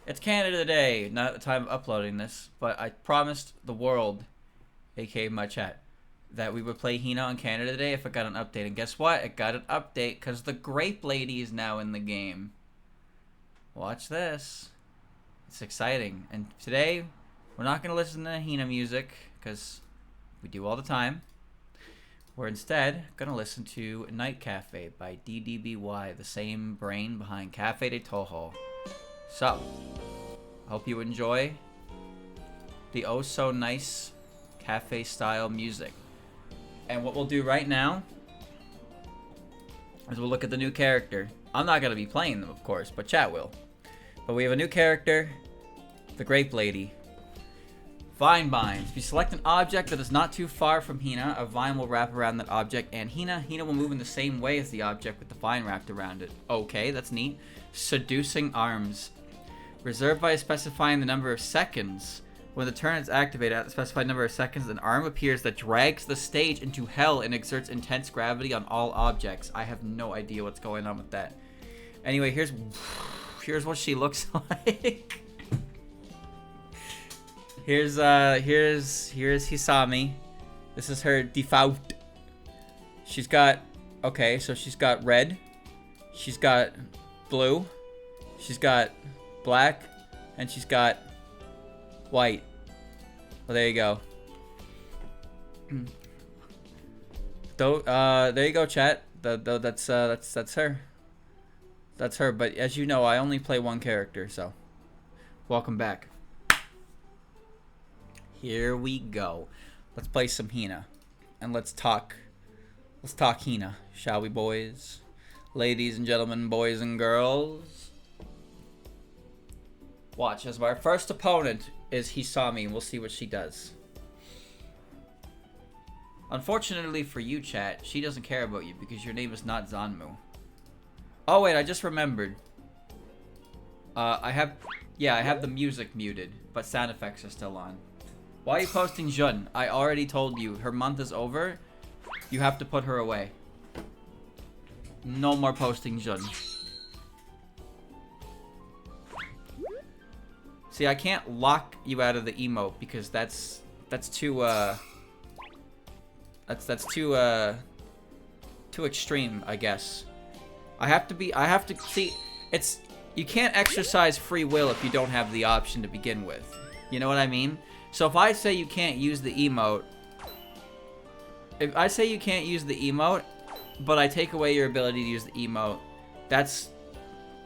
It's Canada Day. Not at the time of uploading this, but I promised the world, aka my chat, that we would play Hina on Canada Day if it got an update. And guess what? It got an update because the Grape Lady is now in the game. Watch this. It's exciting. And today, we're not going to listen to Hina music because we do all the time. We're instead going to listen to Night Cafe by DDBY, the same brain behind Cafe de Toho. So, I hope you enjoy the oh so nice cafe style music. And what we'll do right now is we'll look at the new character. I'm not going to be playing them, of course, but chat will. But we have a new character, the Grape Lady. Vine binds. If you select an object that is not too far from Hina, a vine will wrap around that object and Hina will move in the same way as the object with the vine wrapped around it. Okay, that's neat. Seducing arms. Reserved by specifying the number of seconds. When the turn is activated at the specified number of seconds, an arm appears that drags the stage into hell and exerts intense gravity on all objects. I have no idea what's going on with that. Anyway, here's what she looks like. Here's Hisami. This is her default. She's got, okay, so she's got red. She's got blue. She's got black. And she's got white. Well, there you go. There you go, chat. That's her. That's her, but as you know, I only play one character, so welcome back. Here we go. Let's play some Hina. And let's talk Hina, shall we, boys? Ladies and gentlemen, boys and girls. Watch, as our first opponent is Hisami, and we'll see what she does. Unfortunately for you, chat, she doesn't care about you because your name is not Zanmu. Oh wait, I just remembered. I have the music muted, but sound effects are still on. Why are you posting Jun? I already told you, her month is over. You have to put her away. No more posting Jun. See, I can't lock you out of the emote because that's too too extreme, I guess. I have to see, you can't exercise free will if you don't have the option to begin with. You know what I mean? So if I say you can't use the emote, but I take away your ability to use the emote, that's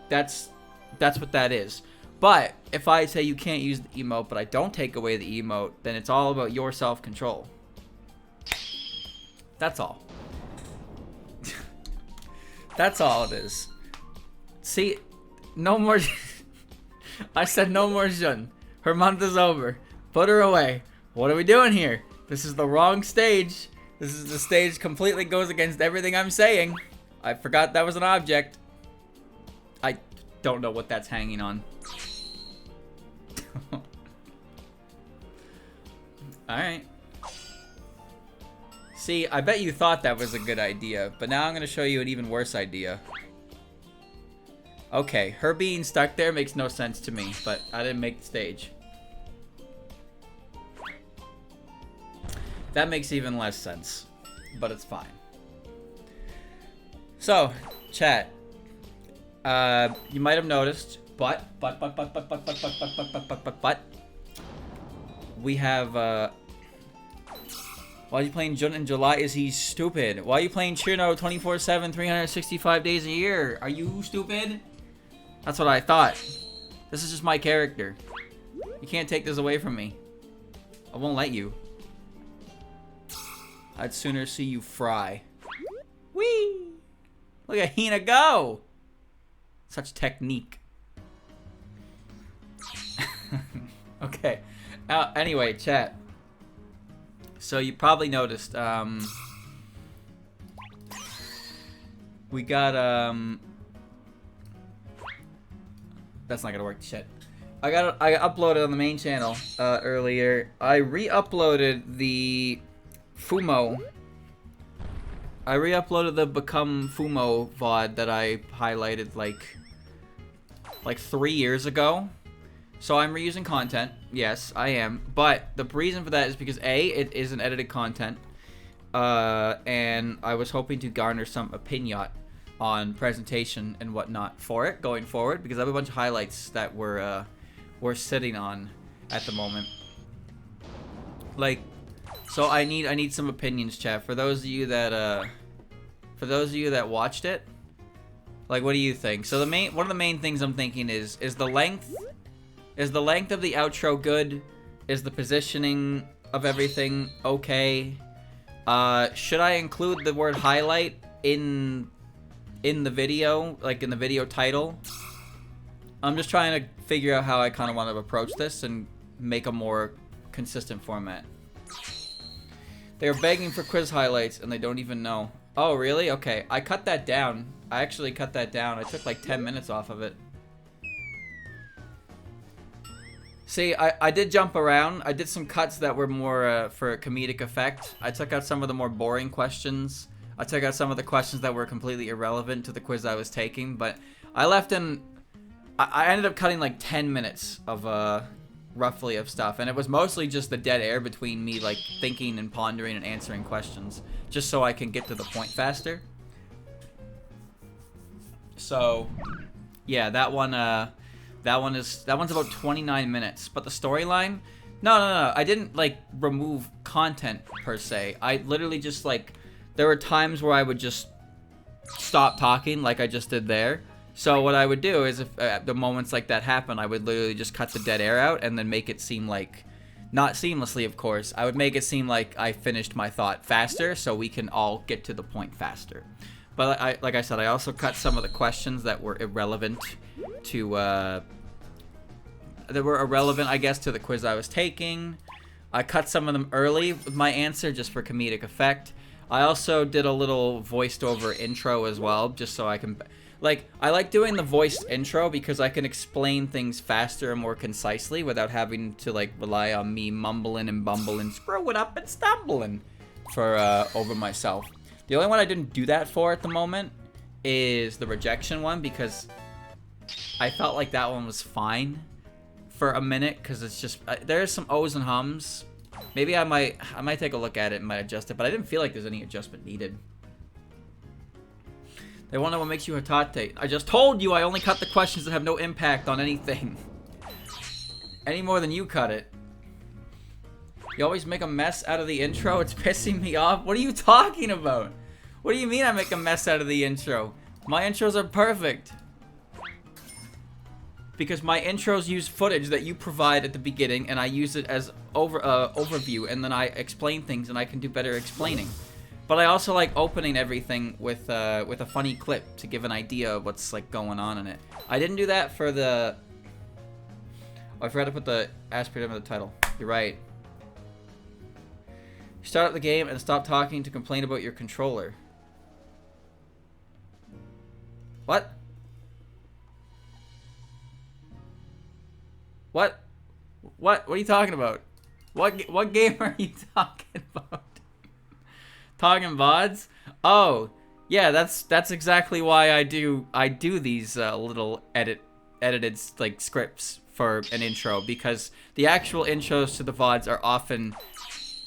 what that is. But if I say you can't use the emote, but I don't take away the emote, then it's all about your self-control. That's all. That's all it is. See, no more. I said no more Jun. Her month is over. Put her away. What are we doing here? This is the wrong stage. This is the stage completely goes against everything I'm saying. I forgot that was an object. I don't know what that's hanging on. Alright. See, I bet you thought that was a good idea, but now I'm going to show you an even worse idea. Okay, her being stuck there makes no sense to me, but I didn't make the stage. That makes even less sense, but it's fine. So, chat. You might have noticed, but we have, why are you playing Jun in July? Is he stupid? Why are you playing Chino 24/7, 365 days a year? Are you stupid? That's what I thought. This is just my character. You can't take this away from me. I won't let you. I'd sooner see you fry. Whee! Look at Hina go! Such technique. Okay. Anyway, chat. So you probably noticed, we got, that's not gonna work, shit. I uploaded on the main channel, earlier. I re-uploaded the Fumo. I re-uploaded the Become Fumo VOD that I highlighted like 3 years ago. So I'm reusing content. Yes, I am. But the reason for that is because A, it is an edited content. And I was hoping to garner some opinion on presentation and whatnot for it going forward, because I have a bunch of highlights that we're sitting on at the moment. Like, so I need some opinions, chat. For those of you that watched it, like, what do you think? So one of the main things I'm thinking is the length of the outro good? Is the positioning of everything okay? Should I include the word highlight in the video, like in the video title? I'm just trying to figure out how I kind of want to approach this and make a more consistent format. They're begging for quiz highlights and they don't even know. Oh, really? Okay, I cut that down. I actually cut that down. I took like 10 minutes off of it. See, I did jump around. I did some cuts that were more for comedic effect. I took out some of the more boring questions. I took out some of the questions that were completely irrelevant to the quiz I was taking, but I left in... I ended up cutting like 10 minutes of, roughly, of stuff, and it was mostly just the dead air between me, like, thinking and pondering and answering questions, just so I can get to the point faster. So, yeah, that one's about 29 minutes, but the storyline... No, I didn't, like, remove content, per se. I literally just, like... There were times where I would just stop talking, like I just did there. So what I would do is, if the moments like that happen, I would literally just cut the dead air out and then make it seem like... Not seamlessly, of course. I would make it seem like I finished my thought faster, so we can all get to the point faster. But like I said, I also cut some of the questions that were irrelevant to... that were irrelevant, I guess, to the quiz I was taking. I cut some of them early with my answer, just for comedic effect. I also did a little voiced over intro as well, just so I can... Like, I like doing the voiced intro because I can explain things faster and more concisely without having to, like, rely on me mumbling and bumbling, screwing up and stumbling for, over myself. The only one I didn't do that for at the moment is the rejection one, because I felt like that one was fine for a minute, because it's just... there's some O's and hums. Maybe I might take a look at it and might adjust it, but I didn't feel like there's any adjustment needed. They wonder what makes you Hatate. I just told you I only cut the questions that have no impact on anything. Any more than you cut it. You always make a mess out of the intro? It's pissing me off. What are you talking about? What do you mean I make a mess out of the intro? My intros are perfect. Because my intros use footage that you provide at the beginning, and I use it as overview, and then I explain things, and I can do better explaining. But I also like opening everything with a funny clip to give an idea of what's like going on in it. I didn't do that for the... Oh, I forgot to put the aspirated of the title. You're right. Start up the game and stop talking to complain about your controller. What? What? What are you talking about? What game are you talking about? Talking VODs? Oh, yeah, that's exactly why I do these little edited like scripts for an intro, because the actual intros to the VODs are often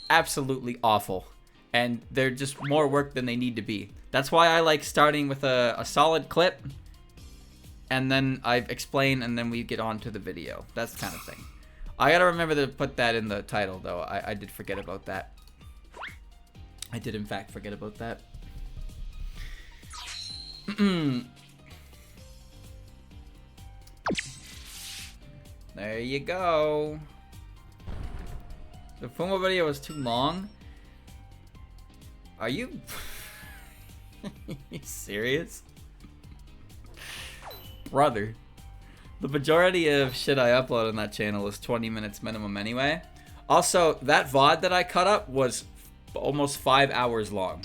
absolutely awful, and they're just more work than they need to be. That's why I like starting with a solid clip, and then I explain, and then we get on to the video. That's the kind of thing. I gotta remember to put that in the title, though. I did forget about that. I did, in fact, forget about that. There you go. The Fumo video was too long? Are you... you serious? Brother. The majority of shit I upload on that channel is 20 minutes minimum anyway. Also, that VOD that I cut up was almost 5 hours long.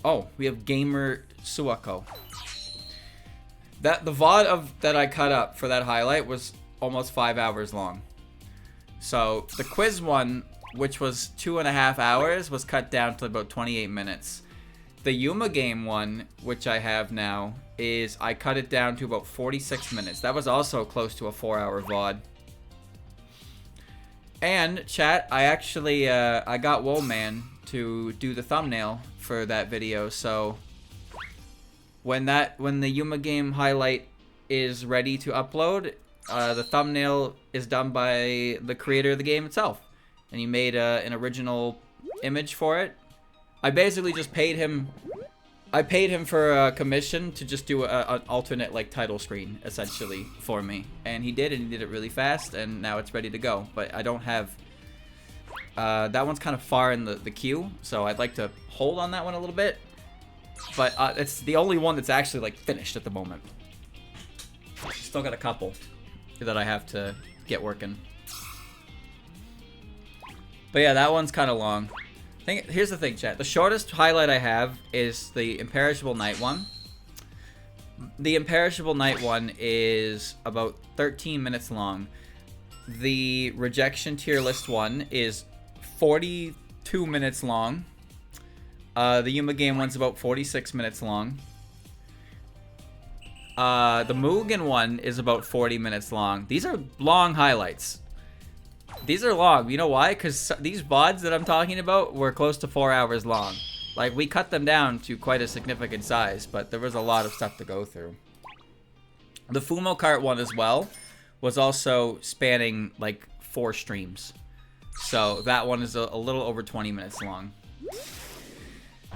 Oh, we have Gamer Suako. The VOD that I cut up for that highlight was almost 5 hours long. So the quiz one, which was 2.5 hours, was cut down to about 28 minutes. The Yuma game one, which I have now, is I cut it down to about 46 minutes. That was also close to a 4-hour VOD. And chat, I actually I got Woman to do the thumbnail for that video. So when the Yuma game highlight is ready to upload, the thumbnail is done by the creator of the game itself, and he made an original image for it. I basically just paid him. I paid him for a commission to just do an alternate like title screen essentially for me, and he did it really fast, and now it's ready to go. But I don't have that one's kind of far in the queue, so I'd like to hold on that one a little bit. But it's the only one that's actually like finished at the moment. Still got a couple that I have to get working. But yeah, that one's kind of long. Here's the thing, chat. The shortest highlight I have is the Imperishable Night one. The Imperishable Night one is about 13 minutes long. The Rejection Tier List one is 42 minutes long. The Yuma game one's about 46 minutes long. The Mugen one is about 40 minutes long. These are long highlights. These are long. You know why? Because these VODs that I'm talking about were close to 4 hours long. Like, we cut them down to quite a significant size, but there was a lot of stuff to go through. The Fumo Kart one as well was also spanning, like, 4 streams. So, that one is a little over 20 minutes long.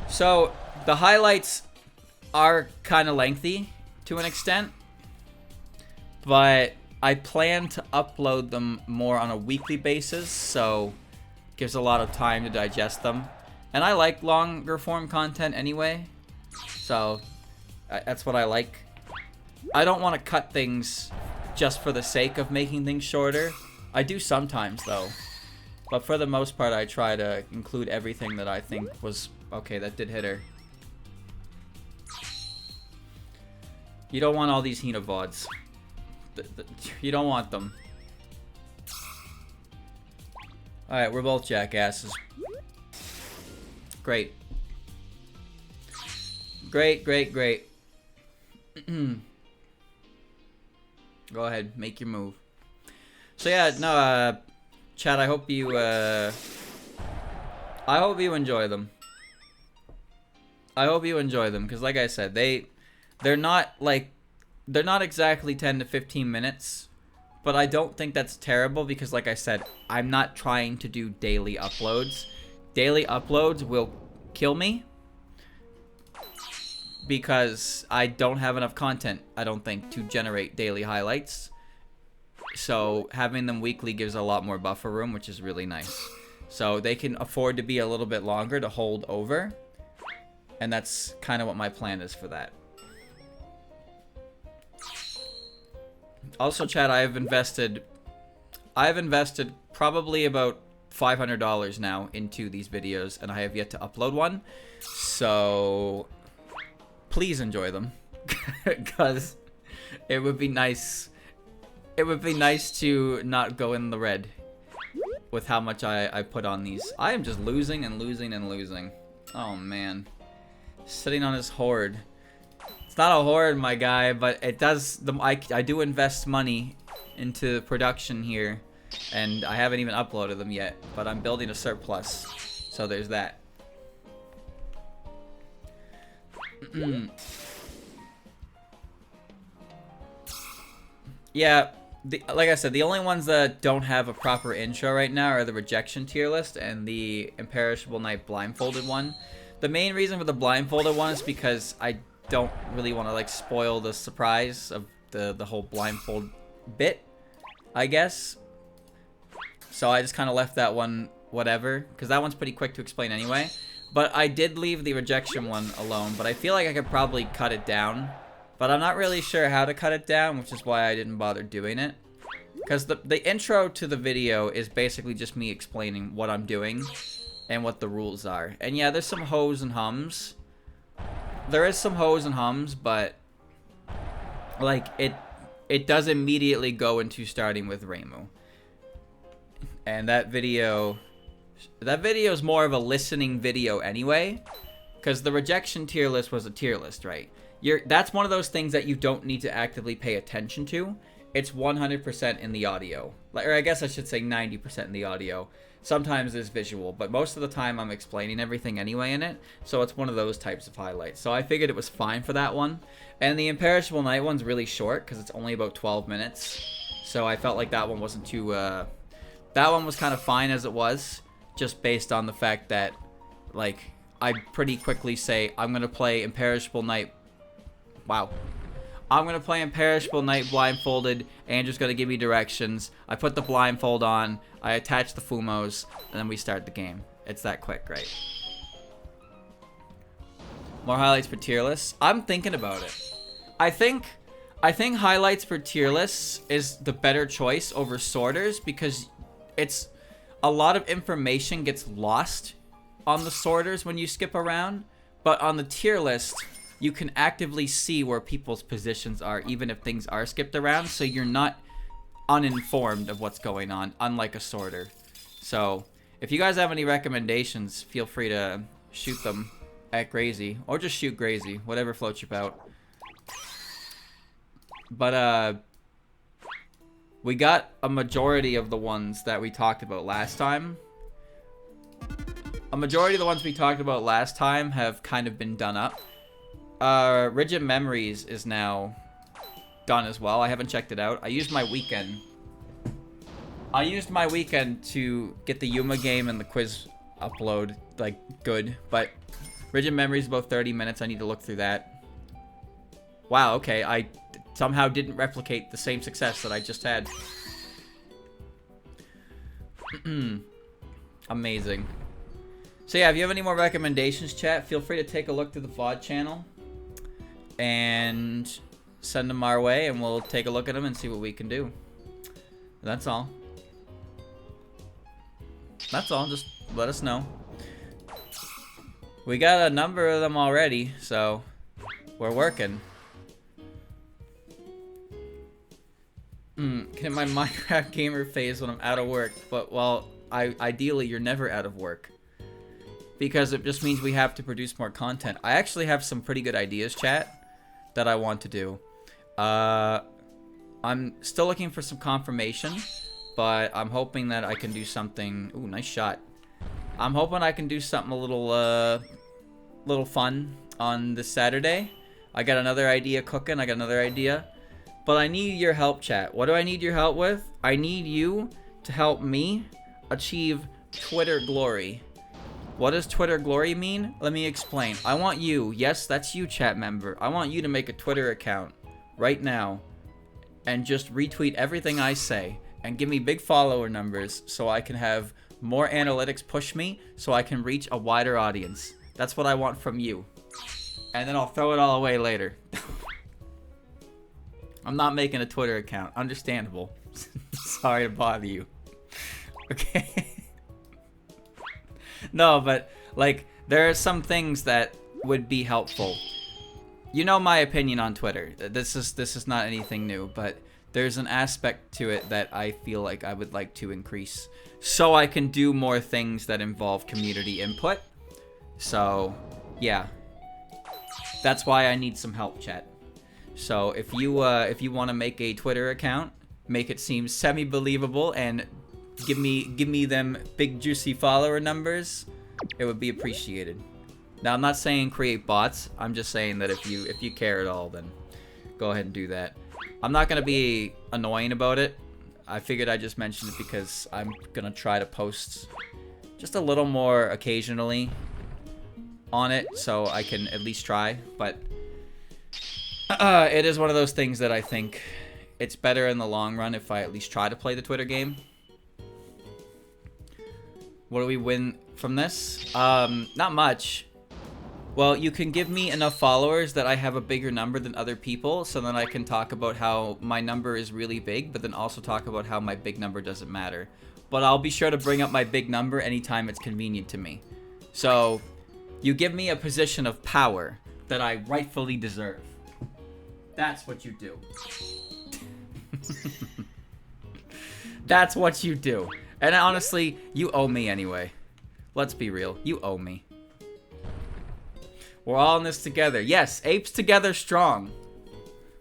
So, the highlights are kind of lengthy to an extent, but I plan to upload them more on a weekly basis, so it gives a lot of time to digest them. And I like longer form content anyway, so that's what I like. I don't want to cut things just for the sake of making things shorter. I do sometimes though, but for the most part I try to include everything that I think was... Okay, that did hit her. You don't want all these Hina VODs. You don't want them. Alright, we're both jackasses. Great. Great, great, great. Go ahead, make your move. So yeah, no, chat, I hope you enjoy them. I hope you enjoy them, because like I said, they're not exactly 10 to 15 minutes, but I don't think that's terrible because, like I said, I'm not trying to do daily uploads. Daily uploads will kill me because I don't have enough content, I don't think, to generate daily highlights. So having them weekly gives a lot more buffer room, which is really nice. So they can afford to be a little bit longer to hold over, and that's kind of what my plan is for that. Also, chat, I've invested probably about $500 now into these videos, and I have yet to upload one. So please enjoy them, because it would be nice. It would be nice to not go in the red with how much I put on these. I am just losing and losing and losing. Oh man, sitting on his hoard. It's not a hoard, my guy, but it does. I do invest money into production here, and I haven't even uploaded them yet. But I'm building a surplus, so there's that. Yeah, like I said, the only ones that don't have a proper intro right now are the Rejection Tier List and the Imperishable Night Blindfolded one. The main reason for the Blindfolded one is because I don't really want to like spoil the surprise of the whole blindfold bit, I guess. So I just kind of left that one whatever, because that one's pretty quick to explain anyway. But I did leave the rejection one alone, but I feel like I could probably cut it down. But I'm not really sure how to cut it down, which is why I didn't bother doing it. Because the intro to the video is basically just me explaining what I'm doing and what the rules are. And yeah, there's some hoes and hums. There is some hoes and hums, but like it does immediately go into starting with Reimu. And that video is more of a listening video anyway, because the rejection tier list was a tier list, right? That's one of those things that you don't need to actively pay attention to. It's 100% in the audio. Or I guess I should say 90% in the audio. Sometimes there's visual, but most of the time I'm explaining everything anyway in it, so it's one of those types of highlights. So I figured it was fine for that one. And the Imperishable Night one's really short, because it's only about 12 minutes. So I felt like that one wasn't too, that one was kind of fine as it was, just based on the fact that, like, I pretty quickly say, I'm going to play Imperishable Night. Wow. I'm going to play Imperishable Night blindfolded. Andrew's going to give me directions. I put the blindfold on. I attach the Fumos. And then we start the game. It's that quick, right? More highlights for tier lists. I'm thinking about it. I think highlights for tier lists is the better choice over sorters, because it's a lot of information gets lost on the sorters when you skip around. But on the tier list, you can actively see where people's positions are, even if things are skipped around, so you're not uninformed of what's going on, unlike a sorter. So, if you guys have any recommendations, feel free to shoot them at Grazy, or just shoot Grazy, whatever floats your boat. But, we got a majority of the ones that we talked about last time. A majority of the ones we talked about last time have kind of been done up. Rigid Memories is now done as well. I haven't checked it out. I used my weekend to get the Yuma game and the quiz upload, like, good. But Rigid Memories is about 30 minutes. I need to look through that. Wow, okay. I somehow didn't replicate the same success that I just had. Amazing. So yeah, if you have any more recommendations, chat, feel free to take a look through the VOD channel and send them our way, and we'll take a look at them and see what we can do. That's all. That's all. Just let us know. We got a number of them already, so we're working. Get my Minecraft gamer phase when I'm out of work, but well, ideally you're never out of work, because it just means we have to produce more content. I actually have some pretty good ideas, chat, that I want to do. I'm still looking for some confirmation, but I'm hoping that I can do something. Ooh, nice shot. I'm hoping I can do something a little fun on this Saturday. I got another idea cooking. I got another idea. But I need your help, chat. What do I need your help with? I need you to help me achieve Twitter glory. What does Twitter glory mean? Let me explain. I want you, yes, that's you, chat member. I want you to make a Twitter account right now and just retweet everything I say and give me big follower numbers so I can have more analytics push me so I can reach a wider audience. That's what I want from you. And then I'll throw it all away later. I'm not making a Twitter account. Understandable. Sorry to bother you. Okay. No, but, like, there are some things that would be helpful. You know my opinion on Twitter. This is not anything new, but there's an aspect to it that I feel like I would like to increase so I can do more things that involve community input. So, yeah. That's why I need some help, chat. So, if you want to make a Twitter account, make it seem semi-believable and give me them big juicy follower numbers, it would be appreciated. Now, I'm not saying create bots. I'm just saying that if you care at all, then go ahead and do that. I'm not gonna be annoying about it. I figured I'd just mention it because I'm gonna try to post just a little more occasionally on it, so I can at least try. But it is one of those things that I think it's better in the long run if I at least try to play the Twitter game. What do we win from this? Not much. Well, you can give me enough followers that I have a bigger number than other people, so then I can talk about how my number is really big, but then also talk about how my big number doesn't matter. But I'll be sure to bring up my big number anytime it's convenient to me. So, you give me a position of power that I rightfully deserve. That's what you do. That's what you do. And honestly, you owe me anyway. Let's be real. You owe me. We're all in this together. Yes, apes together strong.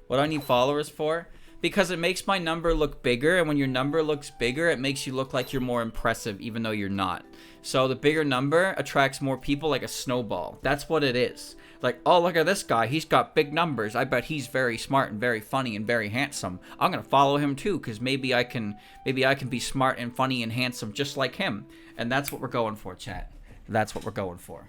What do I need followers for? Because it makes my number look bigger, and when your number looks bigger, it makes you look like you're more impressive, even though you're not. So the bigger number attracts more people like a snowball. That's what it is. Like, oh, look at this guy. He's got big numbers. I bet he's very smart and very funny and very handsome. I'm gonna follow him too, because maybe I can be smart and funny and handsome just like him. And that's what we're going for, chat. That's what we're going for.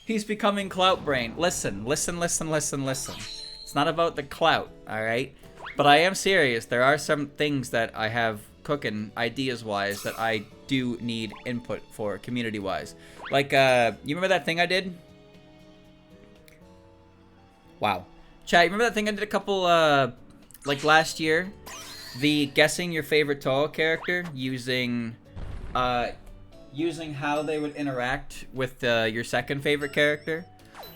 He's becoming clout brain. Listen. It's not about the clout, alright? But I am serious. There are some things that I have cooking, ideas-wise, that I do need input for, community-wise. Like, you remember that thing I did? Wow. Chat, you remember that thing I did a couple, like last year? The guessing your favorite Toho character using how they would interact with your second favorite character.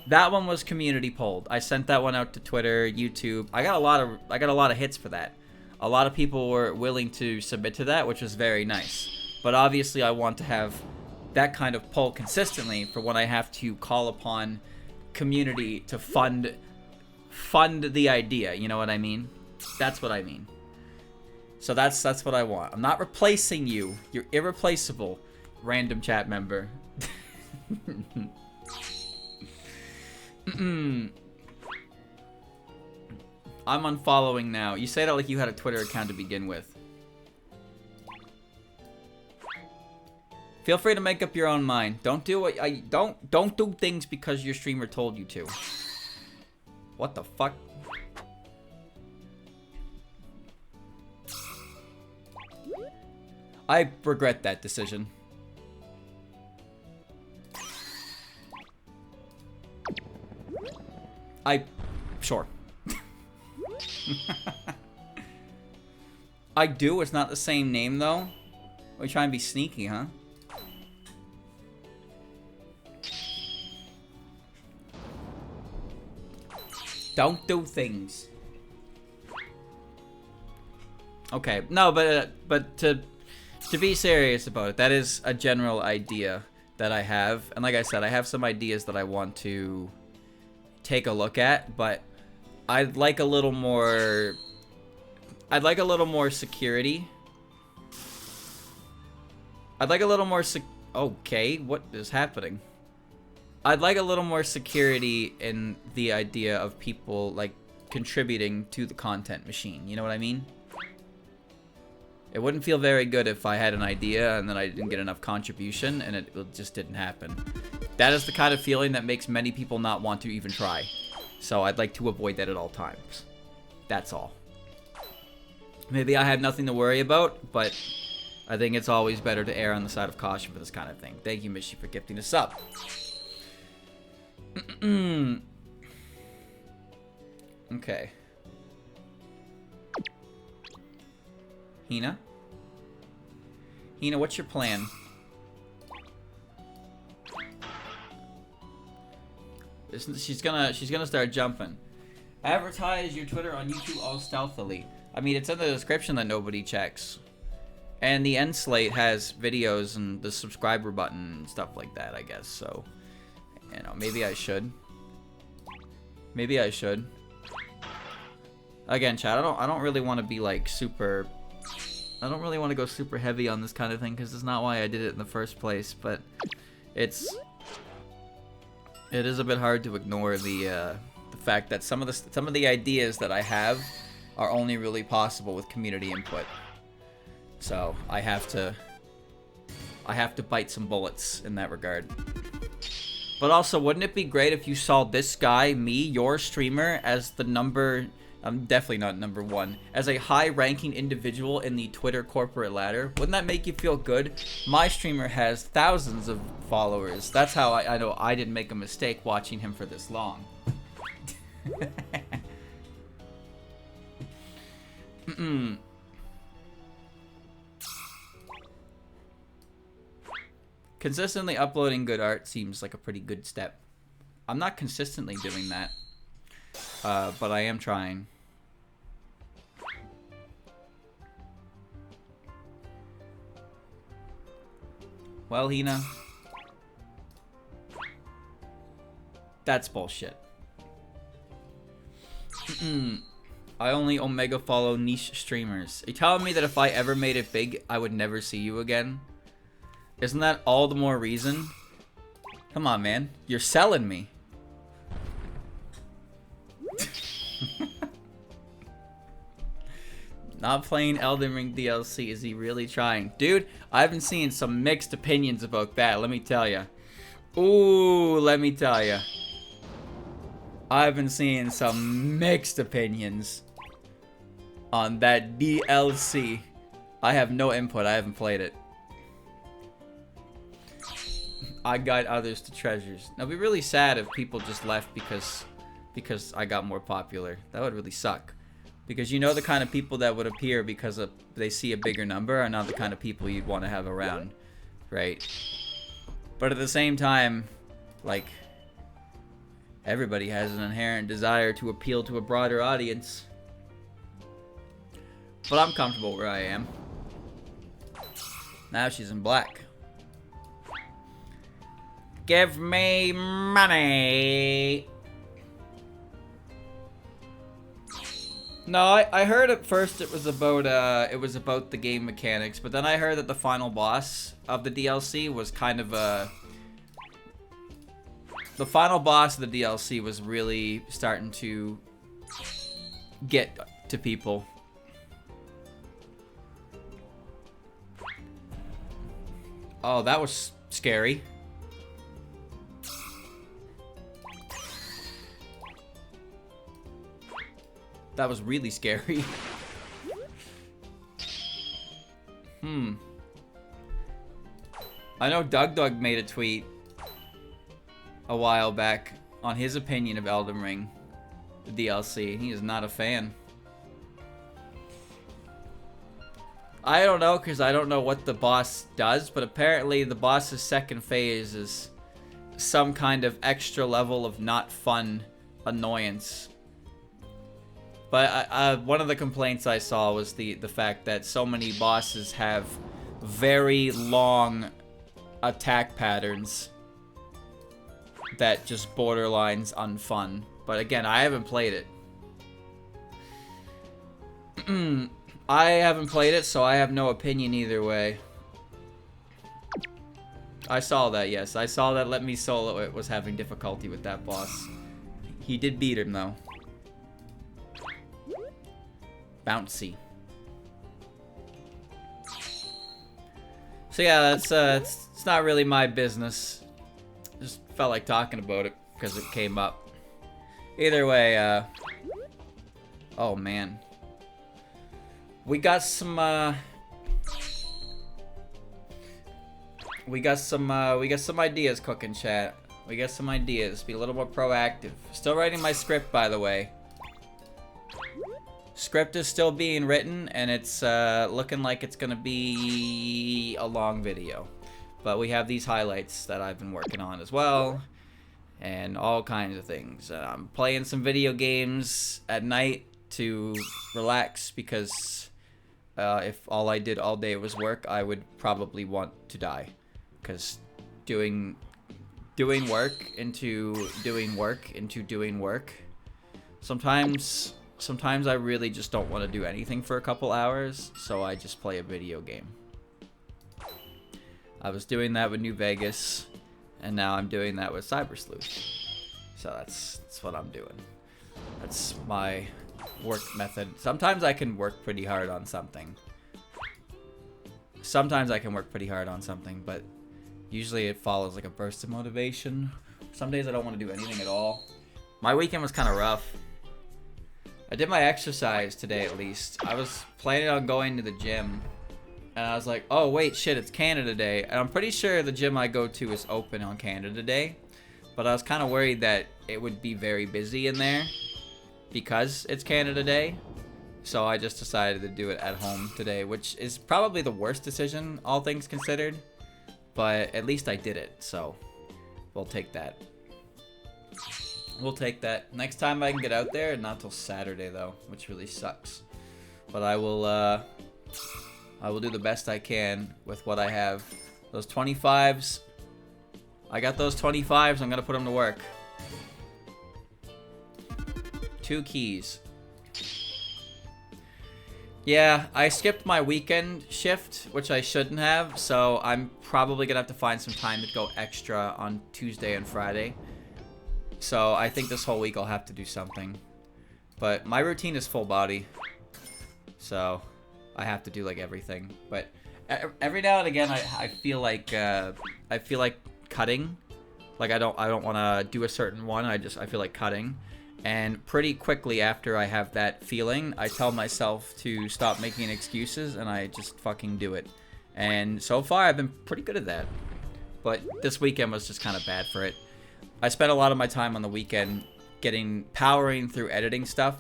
That one was community polled. I sent that one out to Twitter, YouTube. I got a lot of hits for that. A lot of people were willing to submit to that, which was very nice. But obviously I want to have that kind of poll consistently for when I have to call upon community to fund the idea, you know what I mean? That's what I mean. So that's what I want. I'm not replacing you. You're irreplaceable, random chat member. I'm unfollowing now. You say that like you had a Twitter account to begin with. Feel free to make up your own mind. Don't do what don't do things because your streamer told you to. What the fuck? I regret that decision. Sure. I do, it's not the same name though. Are you trying to be sneaky, huh? Don't do things. Okay, no, but to be serious about it, that is a general idea that I have. And like I said, I have some ideas that I want to take a look at, but I'd like a little more security. I'd like a little more okay, what is happening? I'd like a little more security in the idea of people like contributing to the content machine, you know what I mean? It wouldn't feel very good if I had an idea and then I didn't get enough contribution and it just didn't happen. That is the kind of feeling that makes many people not want to even try. So I'd like to avoid that at all times. That's all. Maybe I have nothing to worry about, but I think it's always better to err on the side of caution for this kind of thing. Thank you, Mishy, for gifting us up. Okay. Hina? Hina, what's your plan? She's gonna start jumping. Advertise your Twitter on YouTube all stealthily. I mean, it's in the description that nobody checks. And the end slate has videos and the subscriber button and stuff like that, I guess. So, you know, maybe I should. Maybe I should. Again, chat, I don't really want to be like super. I don't really want to go super heavy on this kind of thing because it's not why I did it in the first place. But it is a bit hard to ignore the fact that some of the ideas that I have are only really possible with community input. So I have to bite some bullets in that regard. But also, wouldn't it be great if you saw this guy, me, your streamer, as the number... I'm definitely not number one. As a high-ranking individual in the Twitter corporate ladder, wouldn't that make you feel good? My streamer has thousands of followers. That's how I know I didn't make a mistake watching him for this long. Consistently uploading good art seems like a pretty good step. I'm not consistently doing that, but I am trying. Well, Hina. That's bullshit. I only Omega follow niche streamers. Are you telling me that if I ever made it big, I would never see you again? Isn't that all the more reason? Come on, man. You're selling me. Not playing Elden Ring DLC. Is he really trying? Dude, I've been seeing some mixed opinions about that. Let me tell you. Ooh, let me tell you. I've been seeing some mixed opinions on that DLC. I have no input. I haven't played it. I guide others to treasures. Now, it'd be really sad if people just left because I got more popular. That would really suck. Because you know the kind of people that would appear because they see a bigger number are not the kind of people you'd want to have around, right? But at the same time, like, everybody has an inherent desire to appeal to a broader audience. But I'm comfortable where I am. Now she's in black. Give me money. No, I heard at first it was about the game mechanics, but then I heard that the final boss of the DLC was kind of the final boss of the DLC was really starting to get to people. Oh, that was scary. That was really scary. I know Doug made a tweet a while back on his opinion of Elden Ring, the DLC. He is not a fan. I don't know, because I don't know what the boss does, but apparently the boss's second phase is some kind of extra level of not fun annoyance. But one of the complaints I saw was the fact that so many bosses have very long attack patterns that just borderlines unfun. But again, I haven't played it. I haven't played it, so I have no opinion either way. I saw that, yes. I saw that Let Me Solo It was having difficulty with that boss. He did beat him, though. Bouncy. So yeah, that's it's not really my business. Just felt like talking about it because it came up. Either way, oh man. We got some ideas cooking, chat. We got some ideas. Be a little more proactive. Still writing my script, by the way. Script is still being written, and it's looking like it's gonna be a long video. But we have these highlights that I've been working on as well, and all kinds of things. I'm playing some video games at night to relax because if all I did all day was work, I would probably want to die. Because doing work into doing work into doing work, sometimes I really just don't want to do anything for a couple hours, so I just play a video game. I was doing that with New Vegas, and now I'm doing that with Cyber Sleuth. So that's what I'm doing. That's my work method. Sometimes I can work pretty hard on something. But usually it follows like a burst of motivation. Some days I don't want to do anything at all. My weekend was kind of rough. I did my exercise today, at least. I was planning on going to the gym, and I was like, oh wait, shit, it's Canada Day. And I'm pretty sure the gym I go to is open on Canada Day, but I was kind of worried that it would be very busy in there because it's Canada Day. So I just decided to do it at home today, which is probably the worst decision, all things considered. But at least I did it, so we'll take that. We'll take that. Next time I can get out there, not till Saturday though, which really sucks. But I will do the best I can with what I have. Those 25s, I got those 25s, I'm gonna put them to work. 2 keys. Yeah, I skipped my weekend shift, which I shouldn't have, so I'm probably gonna have to find some time to go extra on Tuesday and Friday. So I think this whole week I'll have to do something. But my routine is full body, so I have to do like everything. But every now and again, I feel like cutting. Like I don't want to do a certain one. I feel like cutting. And pretty quickly after I have that feeling, I tell myself to stop making excuses, and I just fucking do it. And so far, I've been pretty good at that. But this weekend was just kind of bad for it. I spent a lot of my time on the weekend powering through editing stuff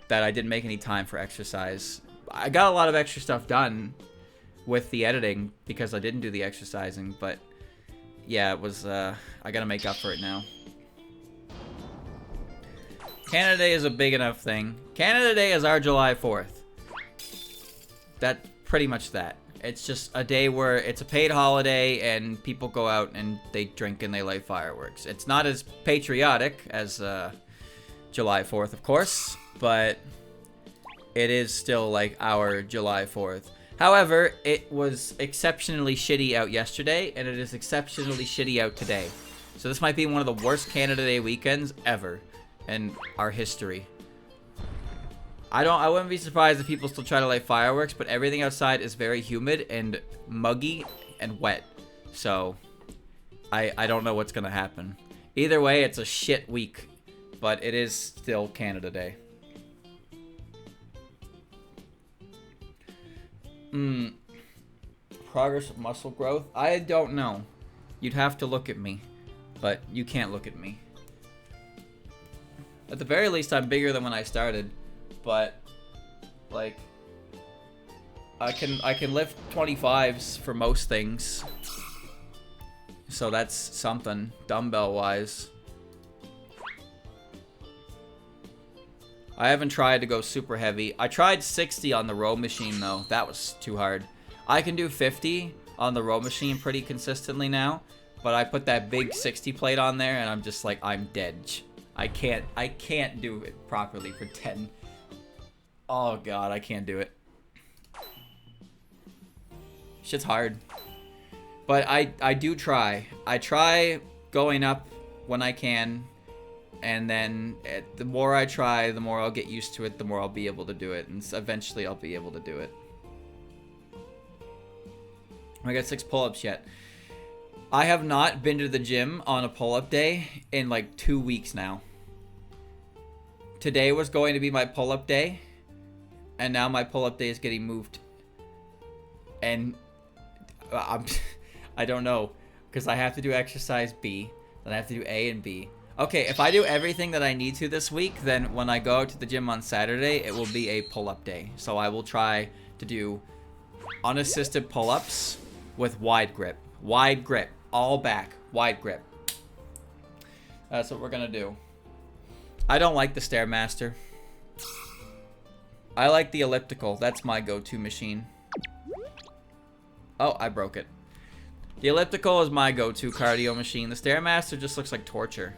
that I didn't make any time for exercise. I got a lot of extra stuff done with the editing because I didn't do the exercising, but yeah, it was, I gotta make up for it now. Canada Day is a big enough thing. Canada Day is our July 4th. That's pretty much that. It's just a day where it's a paid holiday and people go out and they drink and they light fireworks. It's not as patriotic as July 4th, of course, but it is still like our July 4th. However, it was exceptionally shitty out yesterday, and it is exceptionally shitty out today. So this might be one of the worst Canada Day weekends ever in our history. I wouldn't be surprised if people still try to light fireworks, but everything outside is very humid and muggy and wet. So I don't know what's gonna happen. Either way, it's a shit week, but it is still Canada Day. Progress of muscle growth? I don't know. You'd have to look at me, but you can't look at me. At the very least, I'm bigger than when I started, but like I can lift 25s for most things, so that's something dumbbell wise. I haven't tried to go super heavy. I tried 60 on the row machine though. That was too hard. I can do 50 on the row machine pretty consistently now, but I put that big 60 plate on there and I'm just like, I'm dead. I can't do it properly for 10. Oh god, I can't do it. Shit's hard. But I do try. I try going up when I can, and then the more I try, the more I'll get used to it, the more I'll be able to do it, and eventually I'll be able to do it. I got 6 pull-ups yet. I have not been to the gym on a pull-up day in like 2 weeks now. Today was going to be my pull-up day, and now my pull-up day is getting moved. And I don't know, because I have to do exercise B, then I have to do A and B. Okay, if I do everything that I need to this week, then when I go to the gym on Saturday, it will be a pull-up day. So I will try to do unassisted pull-ups with wide grip. Wide grip. All back. Wide grip. That's what we're going to do. I don't like the Stairmaster. I like the elliptical. That's my go-to machine. Oh, I broke it. The elliptical is my go-to cardio machine. The Stairmaster just looks like torture.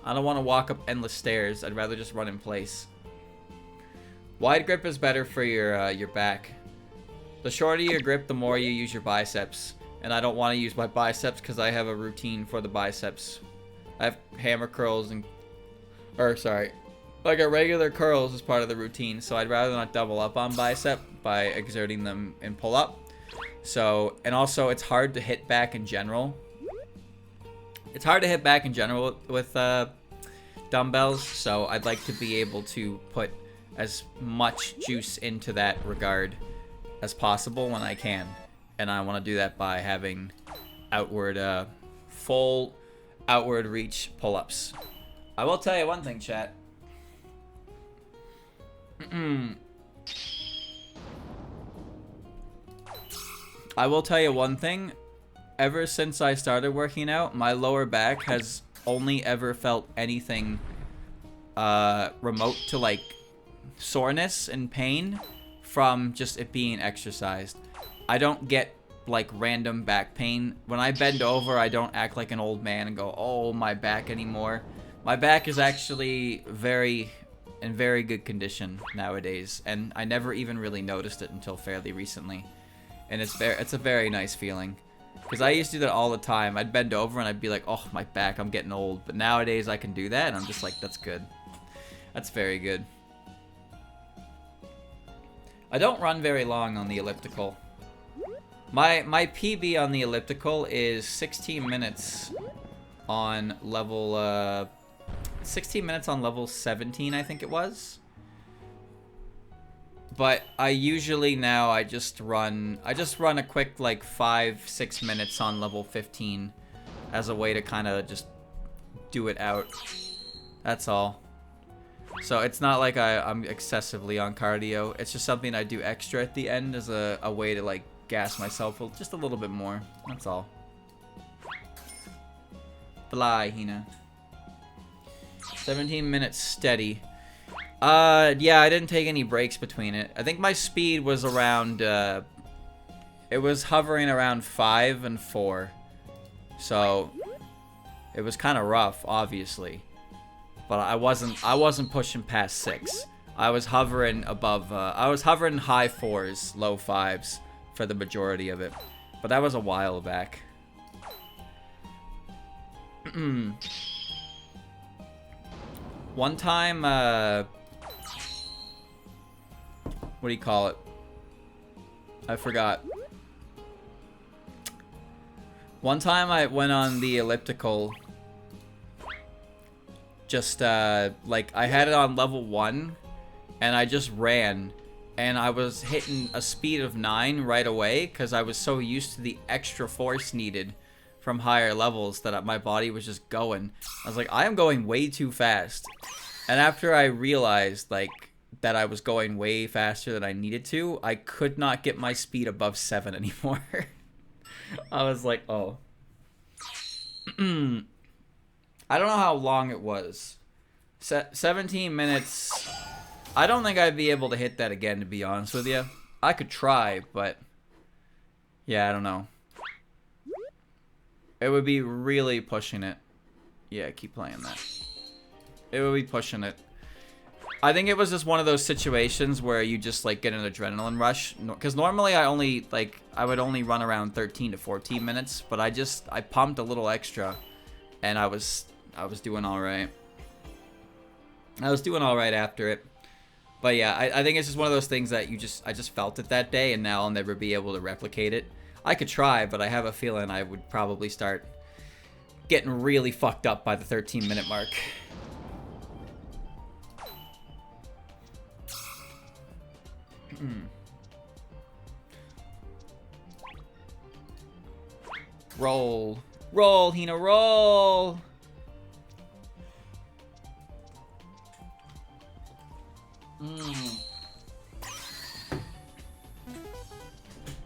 I don't want to walk up endless stairs. I'd rather just run in place. Wide grip is better for your back. The shorter your grip, the more you use your biceps. And I don't want to use my biceps because I have a routine for the biceps. I have hammer curls and... Or, sorry. Like a regular curls is part of the routine. So I'd rather not double up on bicep by exerting them in pull-up. So, and also it's hard to hit back in general. It's hard to hit back in general with dumbbells. So I'd like to be able to put as much juice into that regard as possible when I can. And I want to do that by having outward, full outward reach pull-ups. I will tell you one thing, chat. I will tell you one thing. Ever since I started working out, my lower back has only ever felt anything remote to like soreness and pain from just it being exercised. I don't get like random back pain. When I bend over, I don't act like an old man and go, oh, my back anymore. My back is actually in very good condition nowadays, and I never even really noticed it until fairly recently. And it's a very nice feeling. Because I used to do that all the time. I'd bend over and I'd be like, oh, my back, I'm getting old. But nowadays I can do that, and I'm just like, that's good. That's very good. I don't run very long on the elliptical. My PB on the elliptical is 16 minutes on level 16 minutes on level 17, I think it was. But I usually now I just run a quick like 5-6 minutes on level 15 as a way to kind of just do it out. That's all. So it's not like I'm excessively on cardio. It's just something I do extra at the end as a way to like gas myself just a little bit more. That's all. Fly, Hina. 17 minutes steady. Yeah, I didn't take any breaks between it. I think my speed was around, it was hovering around 5 and 4. So, it was kind of rough, obviously. But I wasn't pushing past 6. I was hovering above, I was hovering high 4s, low 5s for the majority of it. But that was a while back. One time, what do you call it? I forgot. One time I went on the elliptical. Just, like, I had it on level 1. And I just ran. And I was hitting a speed of 9 right away. Because I was so used to the extra force needed from higher levels that my body was just going. I was like, I am going way too fast. And after I realized, like, that I was going way faster than I needed to, I could not get my speed above 7 anymore. I was like, oh. I don't know how long it was. 17 minutes. I don't think I'd be able to hit that again, to be honest with you. I could try, but yeah, I don't know. It would be really pushing it. Yeah, keep playing that. It would be pushing it. I think it was just one of those situations where you just like get an adrenaline rush. Because normally I would only run around 13 to 14 minutes, but I pumped a little extra, and I was doing all right. I was doing all right after it. But yeah, I think it's just one of those things that I just felt it that day, and now I'll never be able to replicate it. I could try, but I have a feeling I would probably start getting really fucked up by the 13-minute mark. Roll. Roll, Hina, roll!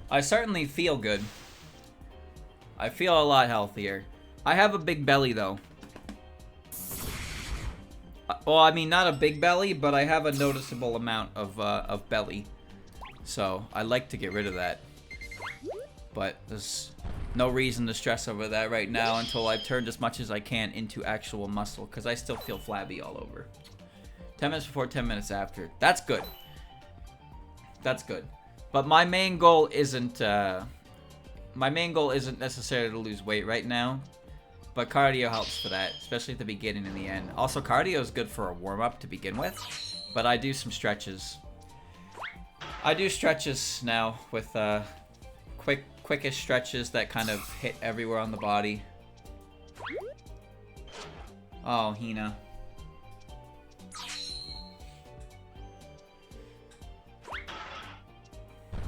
I certainly feel good. I feel a lot healthier. I have a big belly, though. Well, I mean, not a big belly, but I have a noticeable amount of belly. So, I like to get rid of that. But there's no reason to stress over that right now until I've turned as much as I can into actual muscle, because I still feel flabby all over. 10 minutes before, 10 minutes after. That's good. That's good. But my main goal isn't necessarily to lose weight right now. But cardio helps for that, especially at the beginning and the end. Also, cardio is good for a warm-up to begin with. But I do some stretches. I do stretches now with quickest stretches that kind of hit everywhere on the body. Oh, Hina.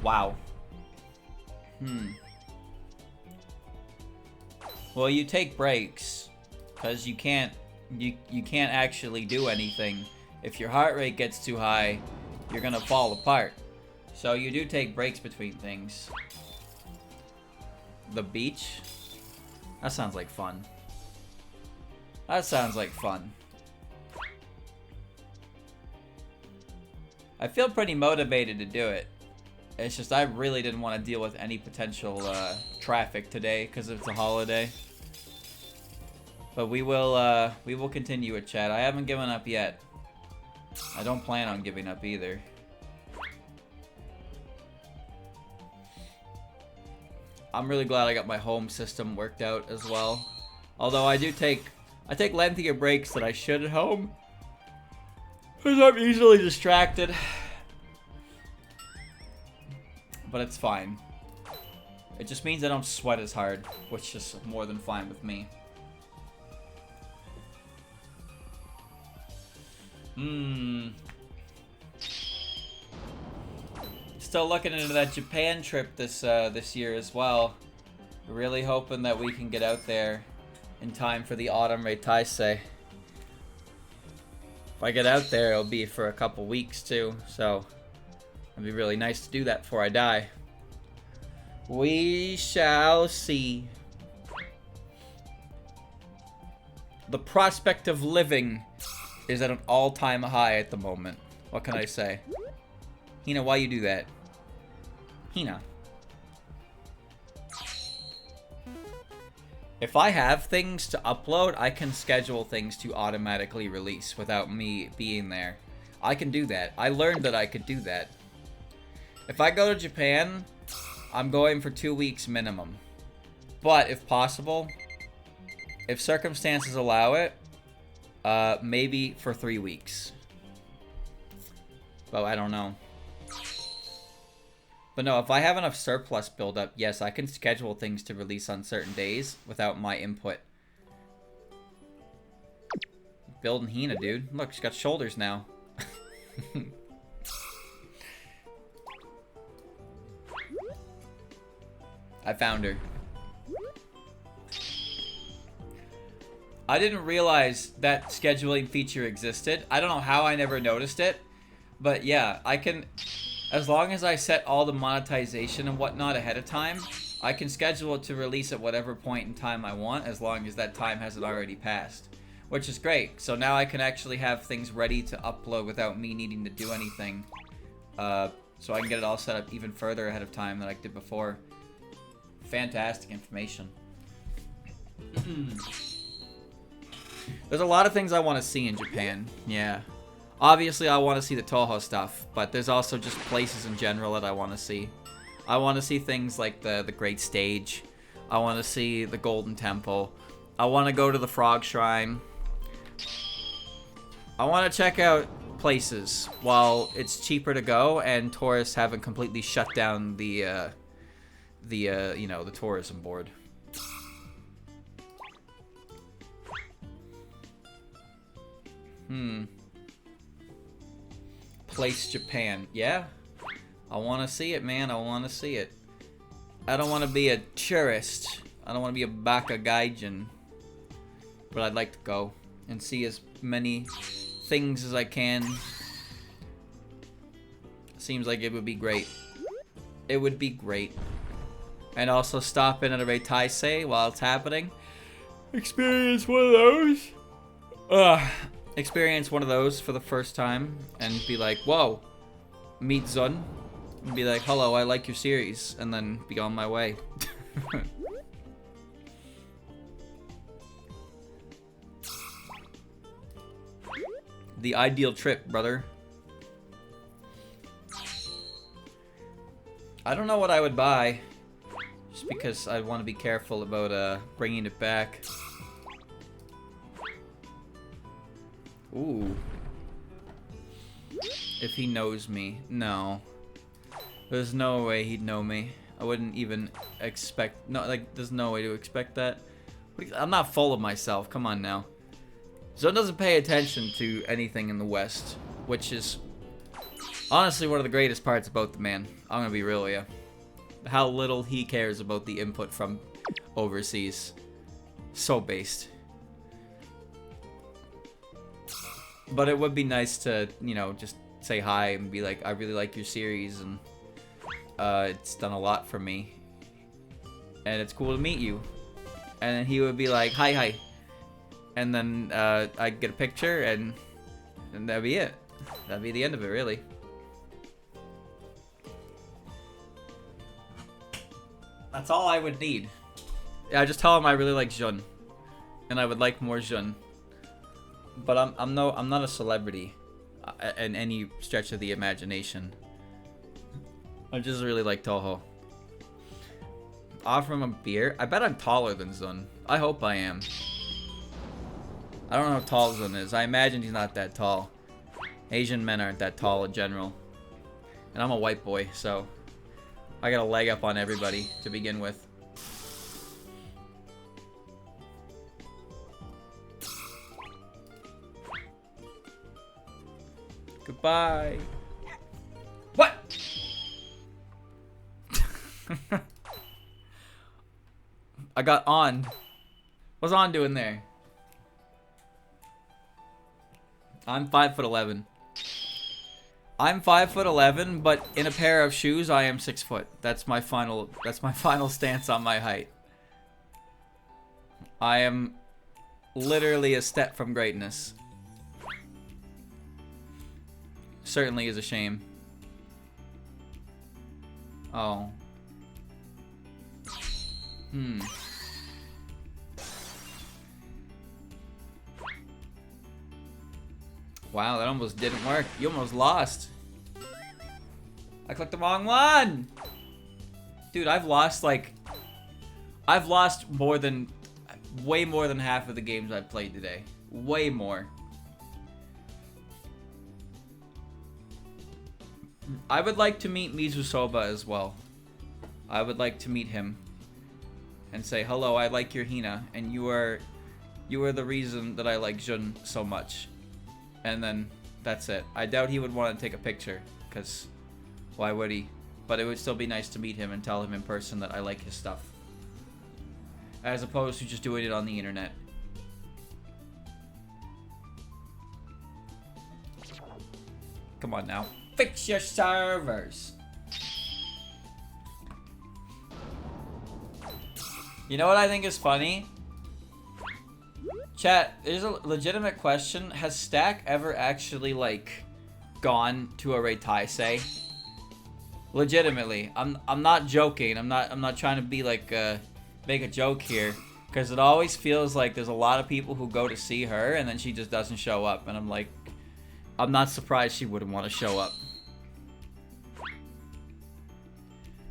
Wow. Well, you take breaks, because you can't actually do anything. If your heart rate gets too high, you're gonna fall apart. So you do take breaks between things. The beach? That sounds like fun. That sounds like fun. I feel pretty motivated to do it. It's just I really didn't want to deal with any potential traffic today because it's a holiday. But we will continue it, chat. I haven't given up yet. I don't plan on giving up either. I'm really glad I got my home system worked out as well. Although I take lengthier breaks than I should at home, because I'm easily distracted. But it's fine. It just means I don't sweat as hard, which is more than fine with me. Still looking into that Japan trip this year as well. Really hoping that we can get out there in time for the autumn Reitaisei. If I get out there, it'll be for a couple weeks too, so it'd be really nice to do that before I die. We shall see. The prospect of living is at an all-time high at the moment. What can I say? Hina, why you do that? Hina. If I have things to upload, I can schedule things to automatically release without me being there. I can do that. I learned that I could do that. If I go to Japan, I'm going for 2 weeks minimum. But if possible, if circumstances allow it, maybe for 3 weeks. But I don't know. But no, if I have enough surplus build up, yes, I can schedule things to release on certain days without my input. Building Hina, dude. Look, she's got shoulders now. I found her. I didn't realize that scheduling feature existed. I don't know how I never noticed it. But yeah, I can... As long as I set all the monetization and whatnot ahead of time, I can schedule it to release at whatever point in time I want, as long as that time hasn't already passed. Which is great. So now I can actually have things ready to upload without me needing to do anything. So I can get it all set up even further ahead of time than I did before. Fantastic information. There's a lot of things I want to see in Japan. Yeah. Obviously, I want to see the Toho stuff, but there's also just places in general that I want to see. I want to see things like the Great Stage. I want to see the Golden Temple. I want to go to the Frog Shrine. I want to check out places while it's cheaper to go and tourists haven't completely shut down the tourism board. Place Japan. Yeah. I want to see it, man. I want to see it. I don't want to be a tourist. I don't want to be a baka gaijin. But I'd like to go and see as many things as I can. Seems like it would be great. It would be great. And also stop in at a Reitaisei while it's happening. Experience one of those. Experience one of those for the first time and be like, whoa, meet Zun. And be like, hello, I like your series. And then be on my way. The ideal trip, brother. I don't know what I would buy. Just because I want to be careful about bringing it back. Ooh. If he knows me. No. There's no way he'd know me. I wouldn't even expect... No, like, there's no way to expect that. I'm not full of myself. Come on now. Zone doesn't pay attention to anything in the West. Which is... honestly one of the greatest parts about the man. I'm gonna be real with you. How little he cares about the input from overseas. So based. But it would be nice to, you know, just say hi and be like, I really like your series and it's done a lot for me. And it's cool to meet you. And then he would be like, hi. And then I'd get a picture and that'd be it. That'd be the end of it, really. That's all I would need. Yeah, I just tell him I really like Jun. and I would like more Jun. But I'm not a celebrity in any stretch of the imagination. I just really like Toho. Offer him a beer? I bet I'm taller than Zun. I hope I am. I don't know how tall Zun is. I imagine he's not that tall. Asian men aren't that tall in general. And I'm a white boy, so I got a leg up on everybody to begin with. Goodbye. What? I got on. What's on doing there? I'm 5'11". I'm 5'11", but in a pair of shoes, I am 6 foot. That's my final stance on my height. I am literally a step from greatness. Certainly is a shame. Oh. Wow, that almost didn't work. You almost lost. I clicked the wrong one! Dude, I've lost way more than half of the games I've played today. Way more. I would like to meet Mizusoba as well. I would like to meet him and say, hello, I like your Hina, and you are the reason that I like Jun so much. And then that's it. I doubt he would want to take a picture, because why would he? But it would still be nice to meet him and tell him in person that I like his stuff, as opposed to just doing it on the internet. Come on now. Fix your servers. You know what I think is funny? Chat, there's a legitimate question. Has Stack ever actually, like, gone to a Reitaisei? Legitimately. I'm not joking. I'm not trying to be like make a joke here, because it always feels like there's a lot of people who go to see her and then she just doesn't show up, and I'm like, I'm not surprised she wouldn't want to show up.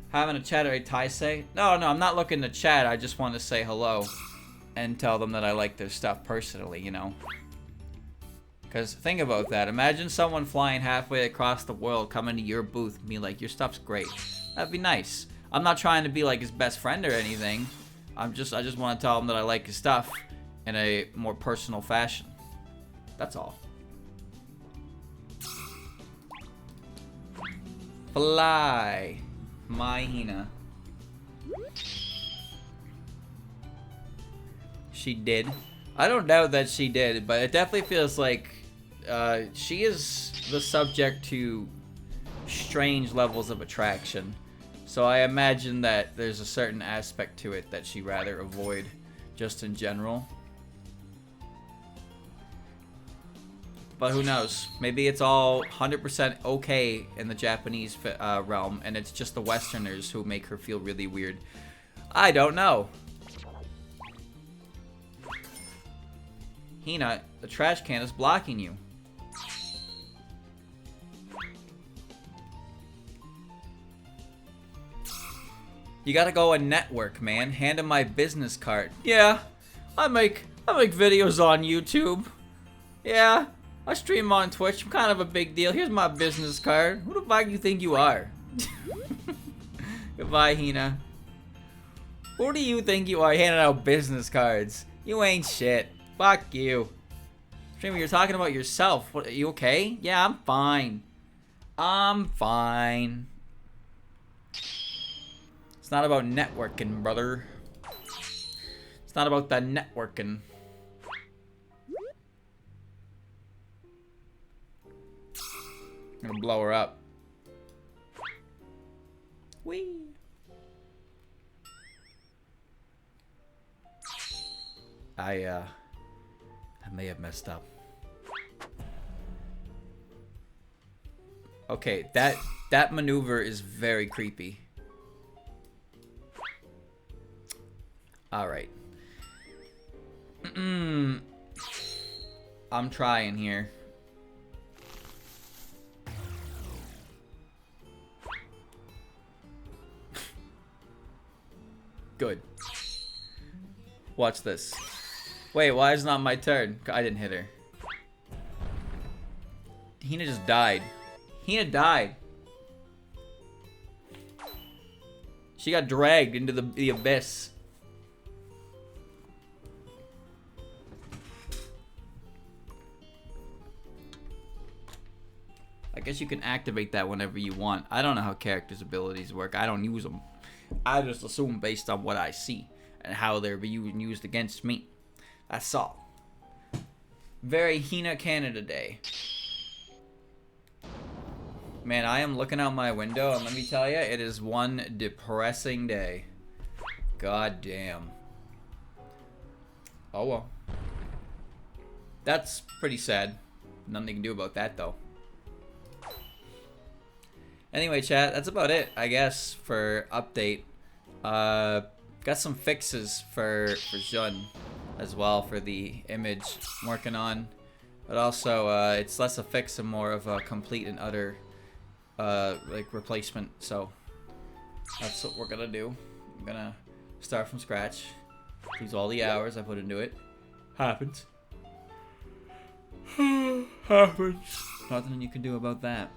Having a chat at Reitaisei? No, I'm not looking to chat. I just want to say hello and tell them that I like their stuff personally, you know? Because think about that. Imagine someone flying halfway across the world coming to your booth and being like, your stuff's great. That'd be nice. I'm not trying to be like his best friend or anything. I just want to tell him that I like his stuff in a more personal fashion. That's all. Fly. My Hina. She did. I don't doubt that she did, but it definitely feels like she is the subject to strange levels of attraction. So I imagine that there's a certain aspect to it that she rather avoid just in general. But who knows? Maybe it's all 100% okay in the Japanese realm, and it's just the Westerners who make her feel really weird. I don't know. Hina, the trash can is blocking you. You gotta go and network, man. Hand him my business card. Yeah, I make videos on YouTube. Yeah, I stream on Twitch. I'm kind of a big deal. Here's my business card. Who the fuck you think you are? Goodbye, Hina. Who do you think you are handing out business cards? You ain't shit. Fuck you. Streamer, you're talking about yourself. What, are you okay? Yeah, I'm fine. I'm fine. It's not about networking, brother. It's not about that networking. I'm gonna blow her up. Whee! I may have messed up. Okay, that maneuver is very creepy. Alright. I'm trying here. Good. Watch this. Wait, why is it not my turn? I didn't hit her. Hina just died. Hina died. She got dragged into the abyss. I guess you can activate that whenever you want. I don't know how characters' abilities work. I don't use them. I just assume based on what I see and how they're being used against me. That's all. Very Hina-Canada day. Man, I am looking out my window, and let me tell you, it is one depressing day. God damn. Oh well. That's pretty sad. Nothing you can do about that, though. Anyway, chat, that's about it, I guess, for update. Got some fixes for Jun as well for the image I'm working on. But also, it's less a fix and more of a complete and utter like replacement. So that's what we're gonna do. I'm gonna start from scratch. Use all the hours I put into it. Happens. Happens. Nothing you can do about that.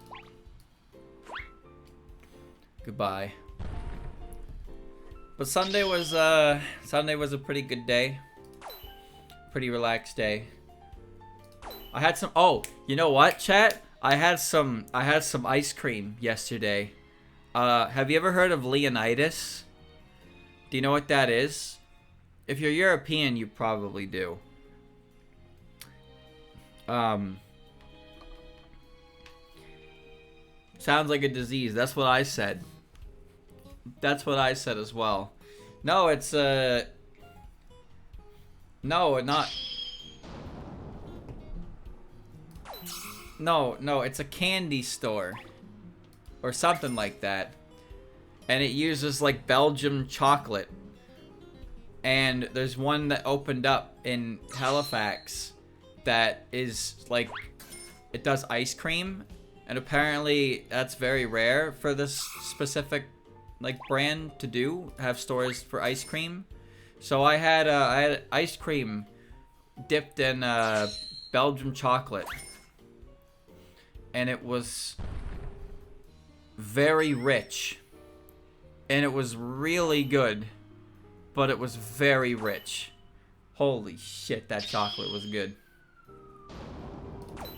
Goodbye. But Sunday was a pretty good day. Pretty relaxed day. I had some. Oh, you know what, chat? I had some ice cream yesterday. Have you ever heard of Leonidas? Do you know what that is? If you're European, you probably do. Sounds like a disease. That's what I said. That's what I said as well. No, it's no, not. No, it's a candy store or something like that. And it uses like Belgium chocolate. And there's one that opened up in Halifax that is like, it does ice cream. And apparently that's very rare for this specific like brand to do, have stores for ice cream. So I had ice cream dipped in Belgium chocolate. And it was very rich. And it was really good. But it was very rich. Holy shit, that chocolate was good.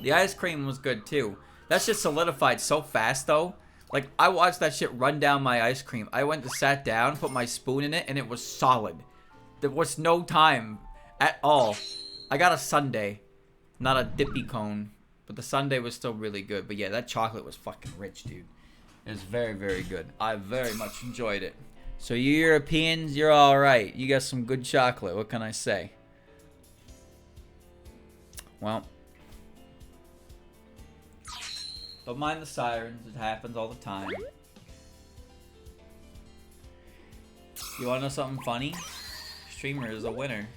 The ice cream was good too. That shit solidified so fast though. Like, I watched that shit run down my ice cream. I went to sat down, put my spoon in it, and it was solid. There was no time at all. I got a sundae, not a dippy cone. But the sundae was still really good. But yeah, that chocolate was fucking rich, dude. It was very, very good. I very much enjoyed it. So you Europeans, you're alright. You got some good chocolate. What can I say? Well. Don't mind the sirens. It happens all the time. You wanna know something funny? Streamer is a winner.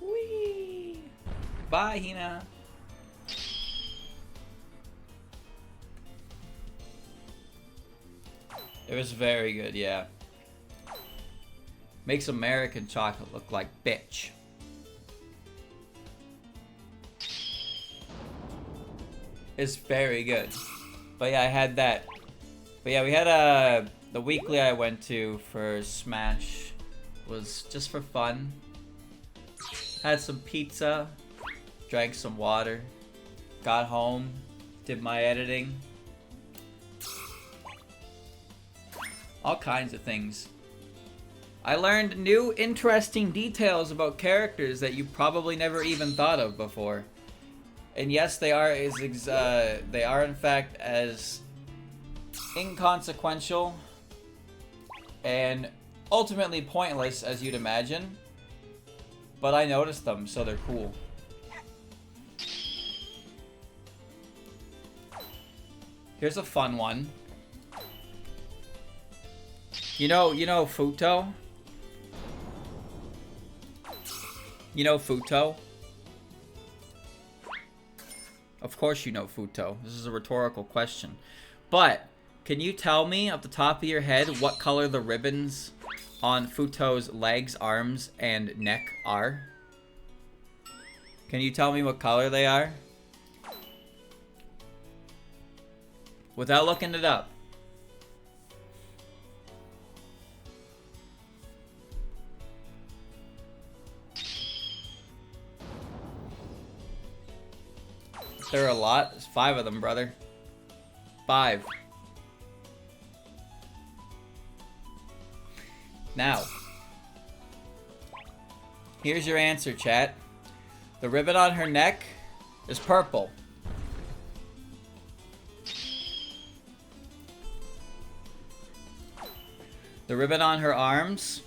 Whee! Bye, Hina. It was very good, yeah. Makes American chocolate look like bitch. It's very good. But yeah, I had that. But yeah, we had the weekly I went to for Smash was just for fun. Had some pizza, drank some water, got home, did my editing. All kinds of things. I learned new interesting details about characters that you probably never even thought of before. And yes, they are in fact as inconsequential and ultimately pointless as you'd imagine. But I noticed them, so they're cool. Here's a fun one. You know Futo? You know Futo? Of course you know Futo. This is a rhetorical question. But, can you tell me off the top of your head what color the ribbons on Futo's legs, arms, and neck are? Can you tell me what color they are? Without looking it up. There are a lot. There's 5 of them, brother. 5. Now, here's your answer, chat. The ribbon on her neck is purple. The ribbon on her arms,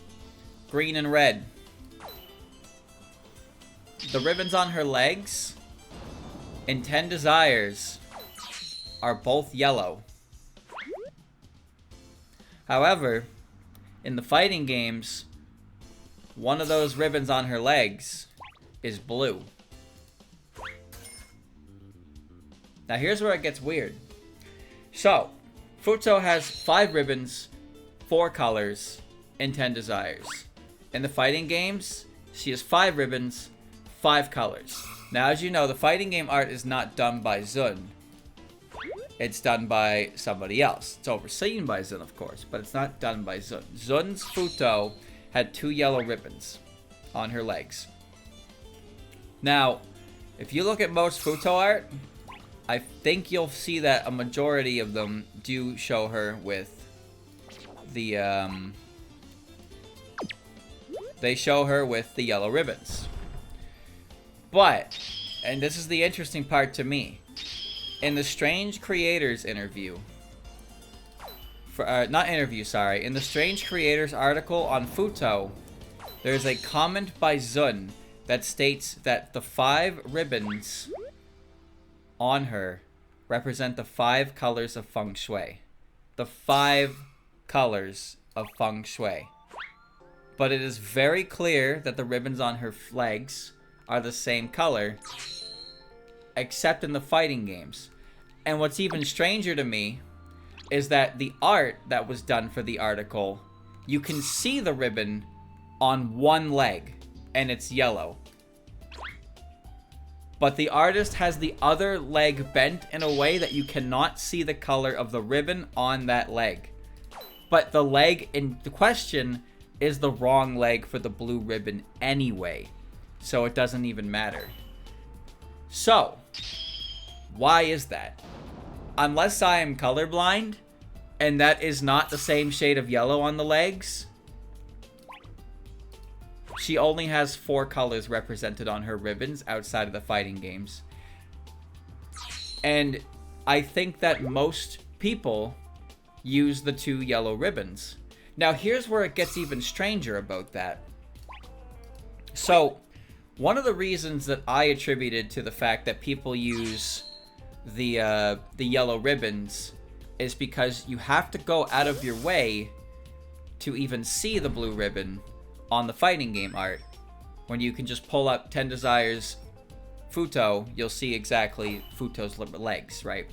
green and red. The ribbons on her legs in 10 Desires are both yellow. However, in the fighting games, one of those ribbons on her legs is blue. Now here's where it gets weird. So, Futo has 5 ribbons, 4 colors, in 10 Desires. In the fighting games, she has 5 ribbons, 5 colors. Now, as you know, the fighting game art is not done by Zun. It's done by somebody else. It's overseen by Zun, of course, but it's not done by Zun. Zun's Futo had 2 yellow ribbons on her legs. Now, if you look at most Futo art, I think you'll see that a majority of them do show her with the, they show her with the yellow ribbons. But, and this is the interesting part to me, in the Strange Creators interview, not interview, sorry, in the Strange Creators article on Futo, there's a comment by Zun that states that the 5 ribbons on her represent the 5 colors of Feng Shui. The 5 colors of Feng Shui. But it is very clear that the ribbons on her legs are the same color, except in the fighting games. And what's even stranger to me is that the art that was done for the article, you can see the ribbon on one leg, and it's yellow. But the artist has the other leg bent in a way that you cannot see the color of the ribbon on that leg. But the leg in the question is the wrong leg for the blue ribbon anyway. So it doesn't even matter. So, why is that? Unless I am colorblind, and that is not the same shade of yellow on the legs, she only has 4 colors represented on her ribbons outside of the fighting games. And I think that most people use the 2 yellow ribbons. Now here's where it gets even stranger about that. So, one of the reasons that I attributed to the fact that people use the yellow ribbons is because you have to go out of your way to even see the blue ribbon on the fighting game art. When you can just pull up 10 Desires Futo, you'll see exactly Futo's legs, right?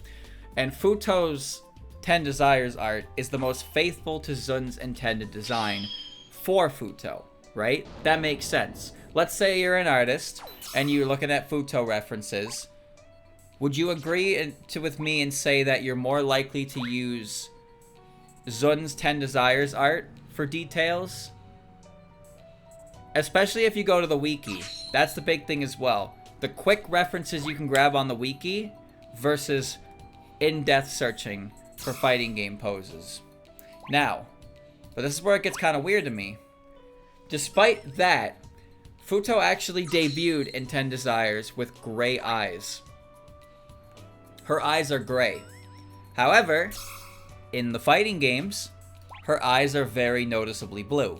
And Futo's 10 Desires art is the most faithful to Zun's intended design for Futo, right? That makes sense. Let's say you're an artist and you're looking at Futo references. Would you agree with me and say that you're more likely to use Zun's 10 Desires art for details? Especially if you go to the wiki. That's the big thing as well. The quick references you can grab on the wiki versus in-depth searching for fighting game poses. Now, but this is where it gets kind of weird to me. Despite that, Futo actually debuted in 10 Desires with gray eyes. Her eyes are gray. However, in the fighting games, her eyes are very noticeably blue.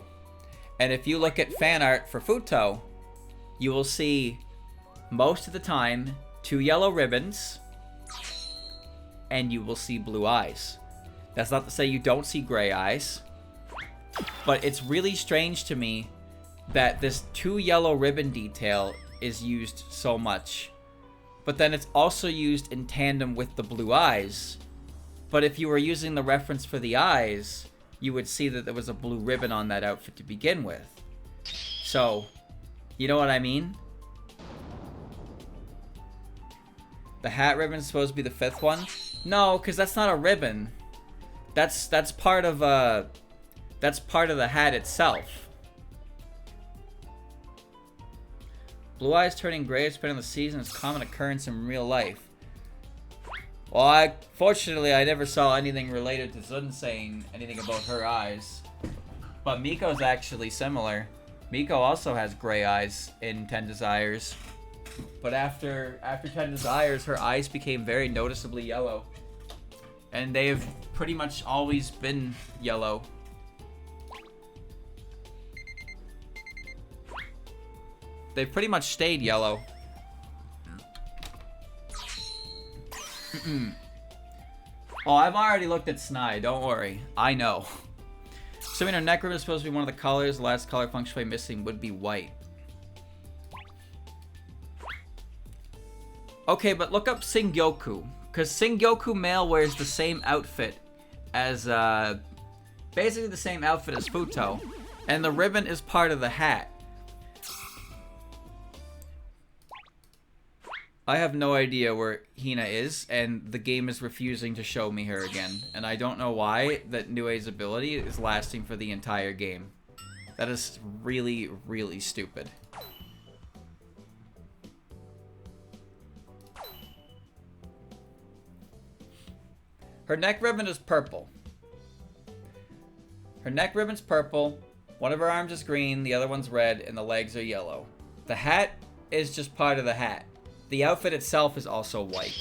And if you look at fan art for Futo, you will see most of the time 2 yellow ribbons and you will see blue eyes. That's not to say you don't see gray eyes, but it's really strange to me that this 2 yellow ribbon detail is used so much. But then it's also used in tandem with the blue eyes. But if you were using the reference for the eyes, you would see that there was a blue ribbon on that outfit to begin with. So, you know what I mean? The hat ribbon is supposed to be the 5th one? No, because that's not a ribbon. That's part of the hat itself. Blue eyes turning gray depending on the season is a common occurrence in real life. Well, fortunately, I never saw anything related to Zun saying anything about her eyes. But Miko's actually similar. Miko also has gray eyes in 10 Desires. But after 10 Desires, her eyes became very noticeably yellow. And they've pretty much always been yellow. They've pretty much stayed yellow. Oh, I've already looked at Snai, don't worry. I know. Assuming her neck ribbon is supposed to be one of the colors, the last color feng shui missing would be white. Okay, but look up Singyoku. Because Singyoku male wears the same outfit as, basically the same outfit as Futo. And the ribbon is part of the hat. I have no idea where Hina is, and the game is refusing to show me her again. And I don't know why that Nue's ability is lasting for the entire game. That is really, really stupid. Her neck ribbon is purple. Her neck ribbon's purple, one of her arms is green, the other one's red, and the legs are yellow. The hat is just part of the hat. The outfit itself is also white.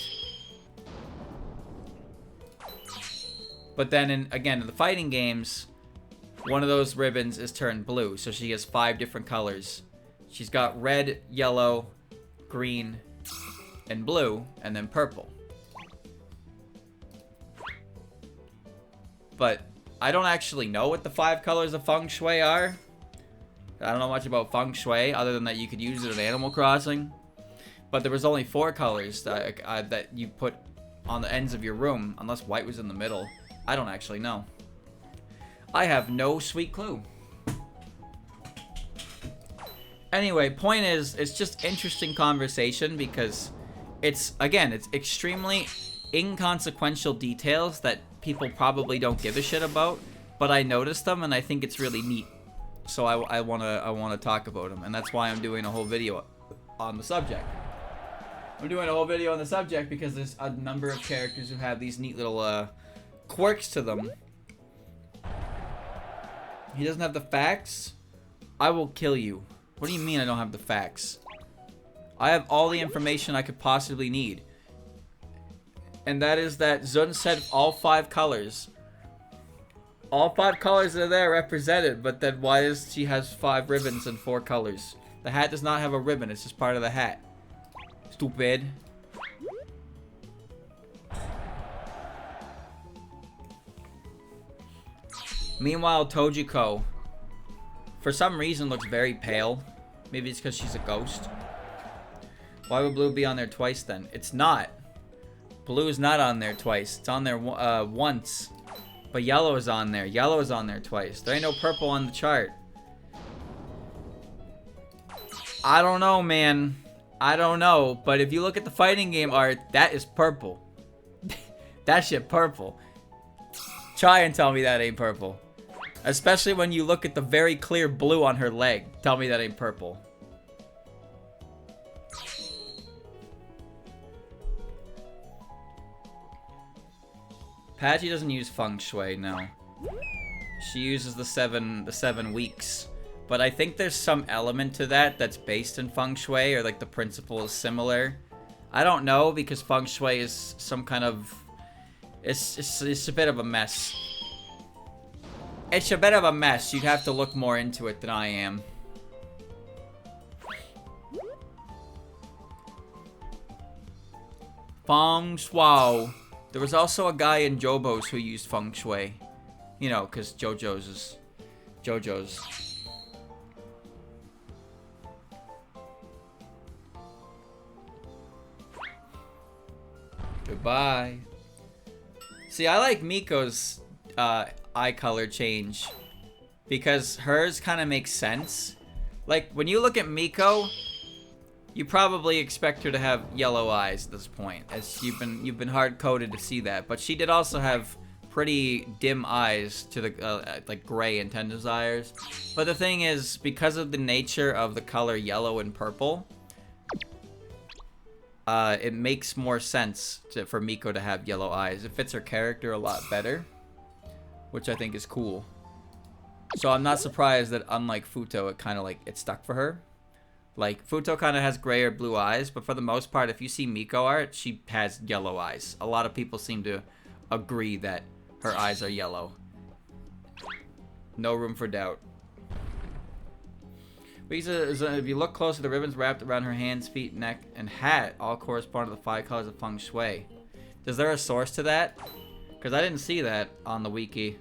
But then, again, in the fighting games, one of those ribbons is turned blue. So she has 5 different colors. She's got red, yellow, green, and blue, and then purple. But I don't actually know what the 5 colors of feng shui are. I don't know much about feng shui, other than that you could use it in Animal Crossing. But there was only 4 colors that you put on the ends of your room, unless white was in the middle. I don't actually know. I have no sweet clue. Anyway, point is, it's just interesting conversation because it's extremely inconsequential details that people probably don't give a shit about, but I noticed them and I think it's really neat. So I wanna talk about them, and that's why I'm doing a whole video on the subject. I'm doing a whole video on the subject because there's a number of characters who have these neat little quirks to them. He doesn't have the facts? I will kill you. What do you mean I don't have the facts? I have all the information I could possibly need. And that is that Zun said all 5 colors. All 5 colors are there represented, but then why is she has 5 ribbons and 4 colors? The hat does not have a ribbon, it's just part of the hat. Stupid. Meanwhile, Tojiko, for some reason, looks very pale. Maybe it's because she's a ghost. Why would blue be on there twice then? It's not. Blue is not on there twice. It's on there once. But yellow is on there. Yellow is on there twice. There ain't no purple on the chart. I don't know, man. I don't know. But if you look at the fighting game art, that is purple. That shit purple. Try and tell me that ain't purple. Especially when you look at the very clear blue on her leg. Tell me that ain't purple. Patchy doesn't use feng shui, no. She uses the seven weeks. But I think there's some element to that that's based in feng shui, or like the principle is similar. I don't know, because feng shui is some kind of... It's a bit of a mess. It's a bit of a mess. You'd have to look more into it than I am. Feng shui. There was also a guy in JoJo's who used feng shui. You know, because JoJo's is... JoJo's. Goodbye. See, I like Miko's eye color change because hers kind of makes sense. Like, when you look at Miko, you probably expect her to have yellow eyes at this point, as you've been hard-coded to see that. But she did also have pretty dim eyes to the like gray and Tenda's eyes. But the thing is, because of the nature of the color yellow and purple, it makes more sense for Miko to have yellow eyes. It fits her character a lot better, which I think is cool. So I'm not surprised that, unlike Futo, it kind of like it stuck for her. Like, Futo kind of has gray or blue eyes, but for the most part, if you see Miko art, she has yellow eyes. A lot of people seem to agree that her eyes are yellow. No room for doubt. If you look closer, the ribbons wrapped around her hands, feet, neck, and hat all correspond to the 5 colors of feng shui. Is there a source to that? Because I didn't see that on the wiki.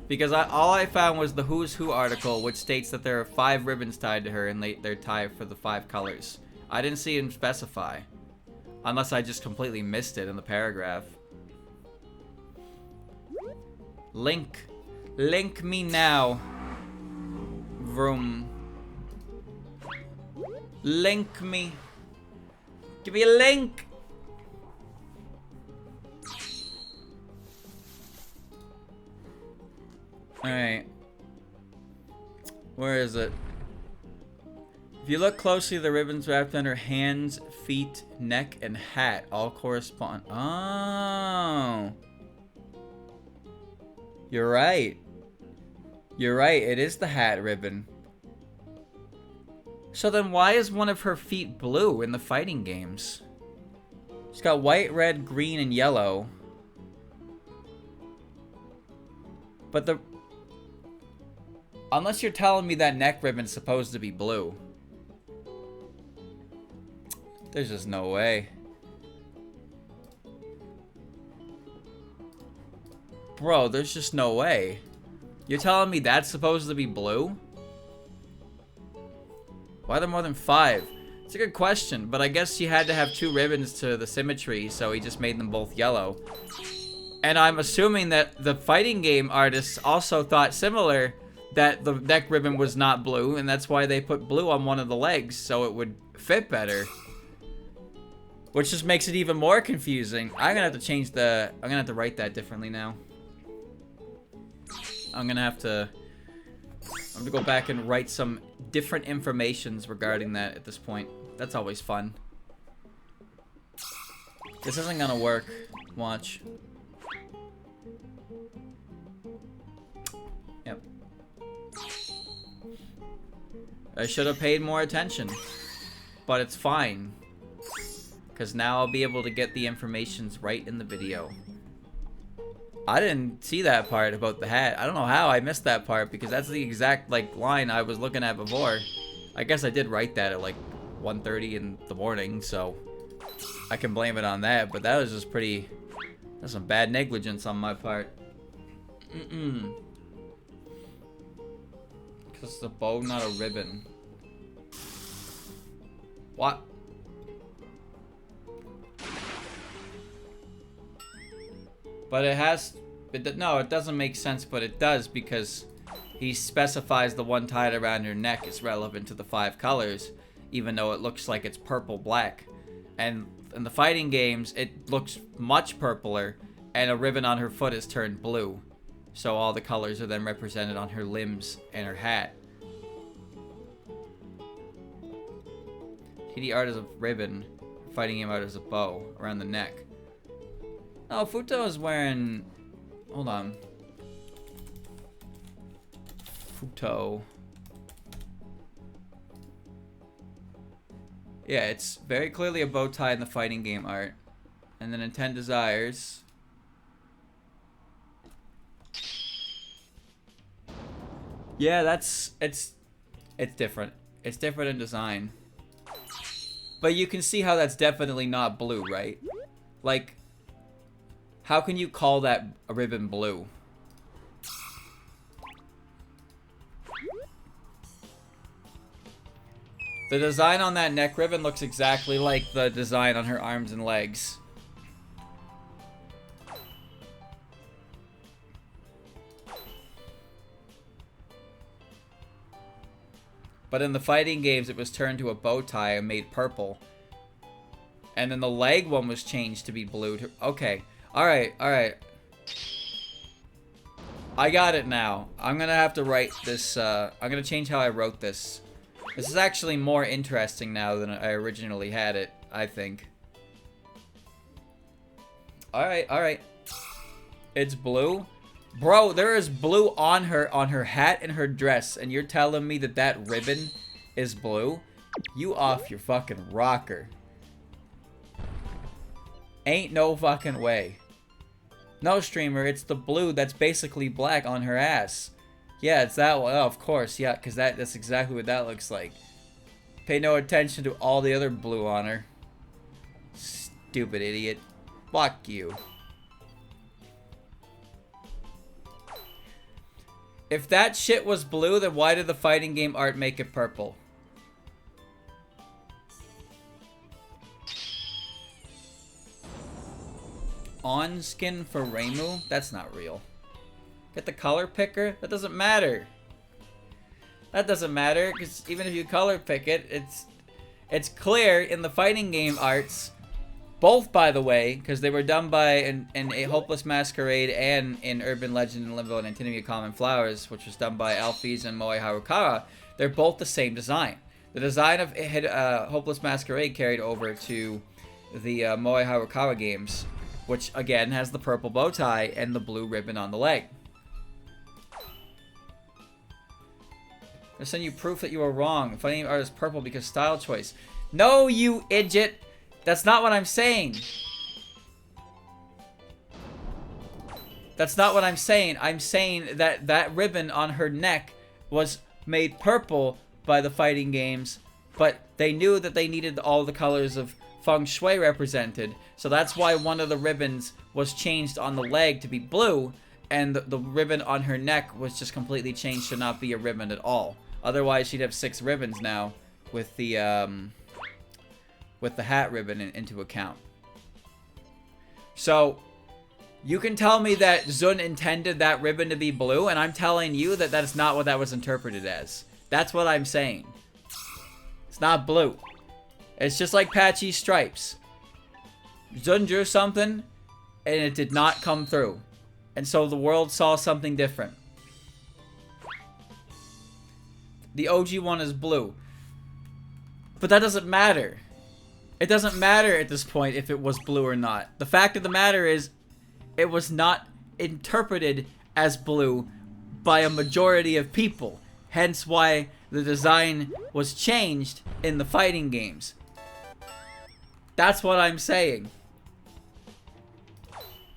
Because all I found was the Who's Who article, which states that there are 5 ribbons tied to her, and they're tied for the 5 colors. I didn't see him specify. Unless I just completely missed it in the paragraph. Link. Link me now. Vroom. Link me. Give me a link. Alright. Where is it? If you look closely, the ribbons wrapped on her hands, feet, neck, and hat all correspond. Oh. You're right. You're right. It is the hat ribbon. So then why is one of her feet blue in the fighting games? She's got white, red, green, and yellow. But the... Unless you're telling me that neck ribbon's supposed to be blue. There's just no way. Bro, there's just no way. You're telling me that's supposed to be blue? Why are there more than 5? It's a good question, but I guess she had to have 2 ribbons to the symmetry, so he just made them both yellow. And I'm assuming that the fighting game artists also thought similar, that the neck ribbon was not blue, and that's why they put blue on one of the legs, so it would fit better. Which just makes it even more confusing. I'm gonna have to change the... I'm gonna have to write that differently now. I'm gonna go back and write some different informations regarding that at this point. That's always fun. This isn't gonna work. Watch. Yep. I should have paid more attention. But it's fine. Because now I'll be able to get the informations right in the video. I didn't see that part about the hat. I don't know how I missed that part, because that's the exact, like, line I was looking at before. I guess I did write that at, like, 1:30 in the morning, so I can blame it on that, but that was just pretty... That's some bad negligence on my part. Because it's a bow, not a ribbon. What? But it has... no, it doesn't make sense, but it does, because he specifies the one tied around your neck is relevant to the 5 colors, even though it looks like it's purple-black. And in the fighting games, it looks much purpler, and a ribbon on her foot is turned blue. So all the colors are then represented on her limbs and her hat. TD art is a ribbon, fighting game art is a bow around the neck. Oh, Futo is wearing... Hold on. Futo. Yeah, it's very clearly a bow tie in the fighting game art. And then in 10 Desires... Yeah, that's... It's different. It's different in design. But you can see how that's definitely not blue, right? Like... How can you call that a ribbon blue? The design on that neck ribbon looks exactly like the design on her arms and legs. But in the fighting games, it was turned to a bow tie and made purple. And then the leg one was changed to be blue. Okay. Alright, alright. I got it now. I'm gonna have to write this, I'm gonna change how I wrote this. This is actually more interesting now than I originally had it, I think. Alright, alright. It's blue. Bro, there is blue on her hat and her dress, and you're telling me that that ribbon is blue? You off your fucking rocker. Ain't no fucking way. No, streamer, it's the blue that's basically black on her ass. Yeah, it's that one. Oh, of course, yeah, because that's exactly what that looks like. Pay no attention to all the other blue on her. Stupid idiot. Fuck you. If that shit was blue, then why did the fighting game art make it purple? On skin for Reimu? That's not real. Get the color picker? That doesn't matter. That doesn't matter, because even if you color pick it, it's clear in the fighting game arts, both by the way, because they were done by in A Hopeless Masquerade and in Urban Legend and Limbo and Anatomy of Common Flowers, which was done by Alphys and Moe Harukawa, they're both the same design. The design of Hopeless Masquerade carried over to the Moe Harukawa games, which again has the purple bow tie and the blue ribbon on the leg. They're sending you proof that you were wrong. Fighting art is purple because style choice. No, you idiot! That's not what I'm saying. That's not what I'm saying. I'm saying that that ribbon on her neck was made purple by the fighting games, but they knew that they needed all the colors of feng shui represented, so that's why one of the ribbons was changed on the leg to be blue, and the ribbon on her neck was just completely changed to not be a ribbon at all. Otherwise, she'd have 6 ribbons now with the hat ribbon into account. So, you can tell me that Zun intended that ribbon to be blue, and I'm telling you that that's not what that was interpreted as. That's what I'm saying. It's not blue. It's just like Patchy's stripes. Zun drew something, and it did not come through. And so the world saw something different. The OG one is blue. But that doesn't matter. It doesn't matter at this point if it was blue or not. The fact of the matter is, it was not interpreted as blue by a majority of people. Hence why the design was changed in the fighting games. That's what I'm saying.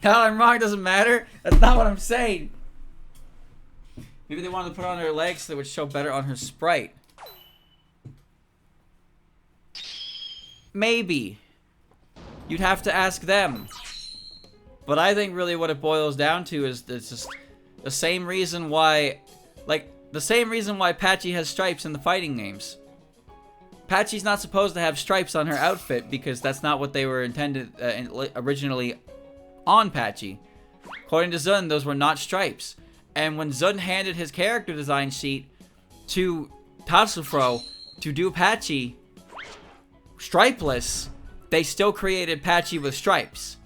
How I'm wrong doesn't matter. That's not what I'm saying. Maybe they wanted to put it on her legs so it would show better on her sprite. Maybe. You'd have to ask them. But I think really what it boils down to is it's just the same reason why, like, the same reason why Patchy has stripes in the fighting games. Patchy's not supposed to have stripes on her outfit because that's not what they were intended originally on Patchy. According to Zun, those were not stripes. And when Zun handed his character design sheet to Tatsufro to do Patchy stripeless, they still created Patchy with stripes.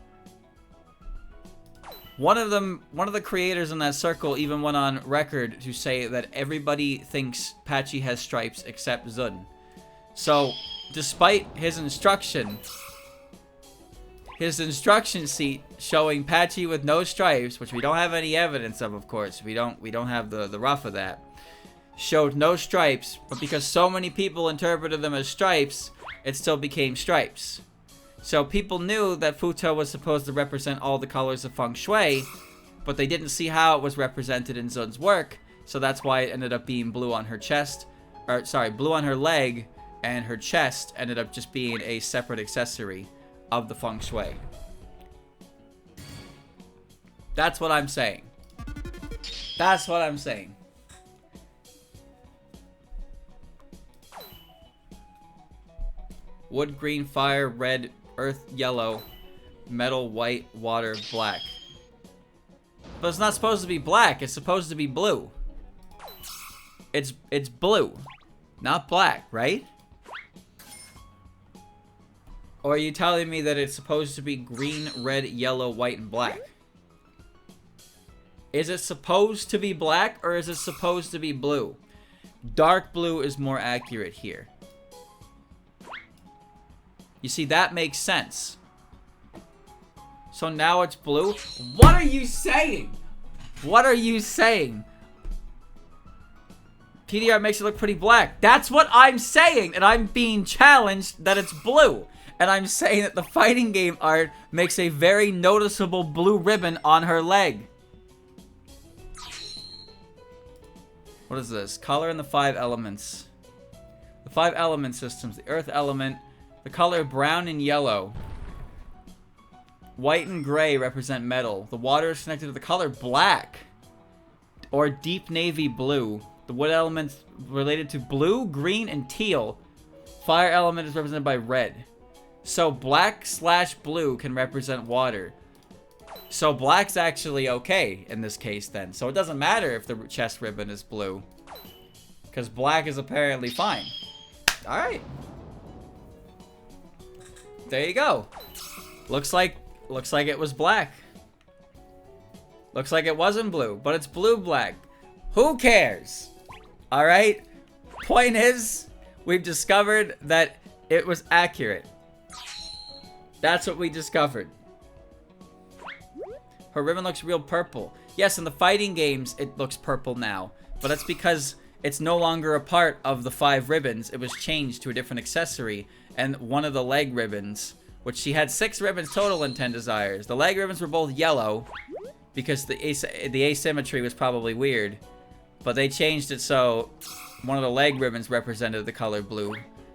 One of the creators in that circle even went on record to say that everybody thinks Patchy has stripes except Zun. So, despite his instruction sheet showing Patchy with no stripes, which we don't have any evidence of course. We don't have the rough of that. Showed no stripes, but because so many people interpreted them as stripes, it still became stripes. So people knew that Futo was supposed to represent all the colors of feng shui, but they didn't see how it was represented in Zun's work, so that's why it ended up being blue on her chest, or sorry, blue on her leg, and her chest ended up just being a separate accessory of the feng shui. That's what I'm saying. That's what I'm saying. Wood, green, fire, red, earth, yellow, metal, white, water, black. But it's not supposed to be black. It's supposed to be blue. It's blue, not black, right? Or are you telling me that it's supposed to be green, red, yellow, white, and black? Is it supposed to be black or is it supposed to be blue? Dark blue is more accurate here. You see, that makes sense. So now it's blue? What are you saying? What are you saying? PDR makes it look pretty black. That's what I'm saying, and I'm being challenged that it's blue. And I'm saying that the fighting game art makes a very noticeable blue ribbon on her leg. What is this? Color and the 5 elements. The 5 element systems. The earth element. The color brown and yellow. White and gray represent metal. The water is connected to the color black. Or deep navy blue. The wood element's related to blue, green, and teal. Fire element is represented by red. So black/blue can represent water. So black's actually okay in this case then. So it doesn't matter if the chest ribbon is blue. Because black is apparently fine. Alright. There you go. Looks like it was black. Looks like it wasn't blue, but it's blue-black. Who cares? Alright? Point is, we've discovered that it was accurate. That's what we discovered. Her ribbon looks real purple. Yes, in the fighting games, it looks purple now. But that's because it's no longer a part of the 5 ribbons. It was changed to a different accessory. And one of the leg ribbons, which she had 6 ribbons total in 10 Desires. The leg ribbons were both yellow because the asymmetry was probably weird. But they changed it so one of the leg ribbons represented the color blue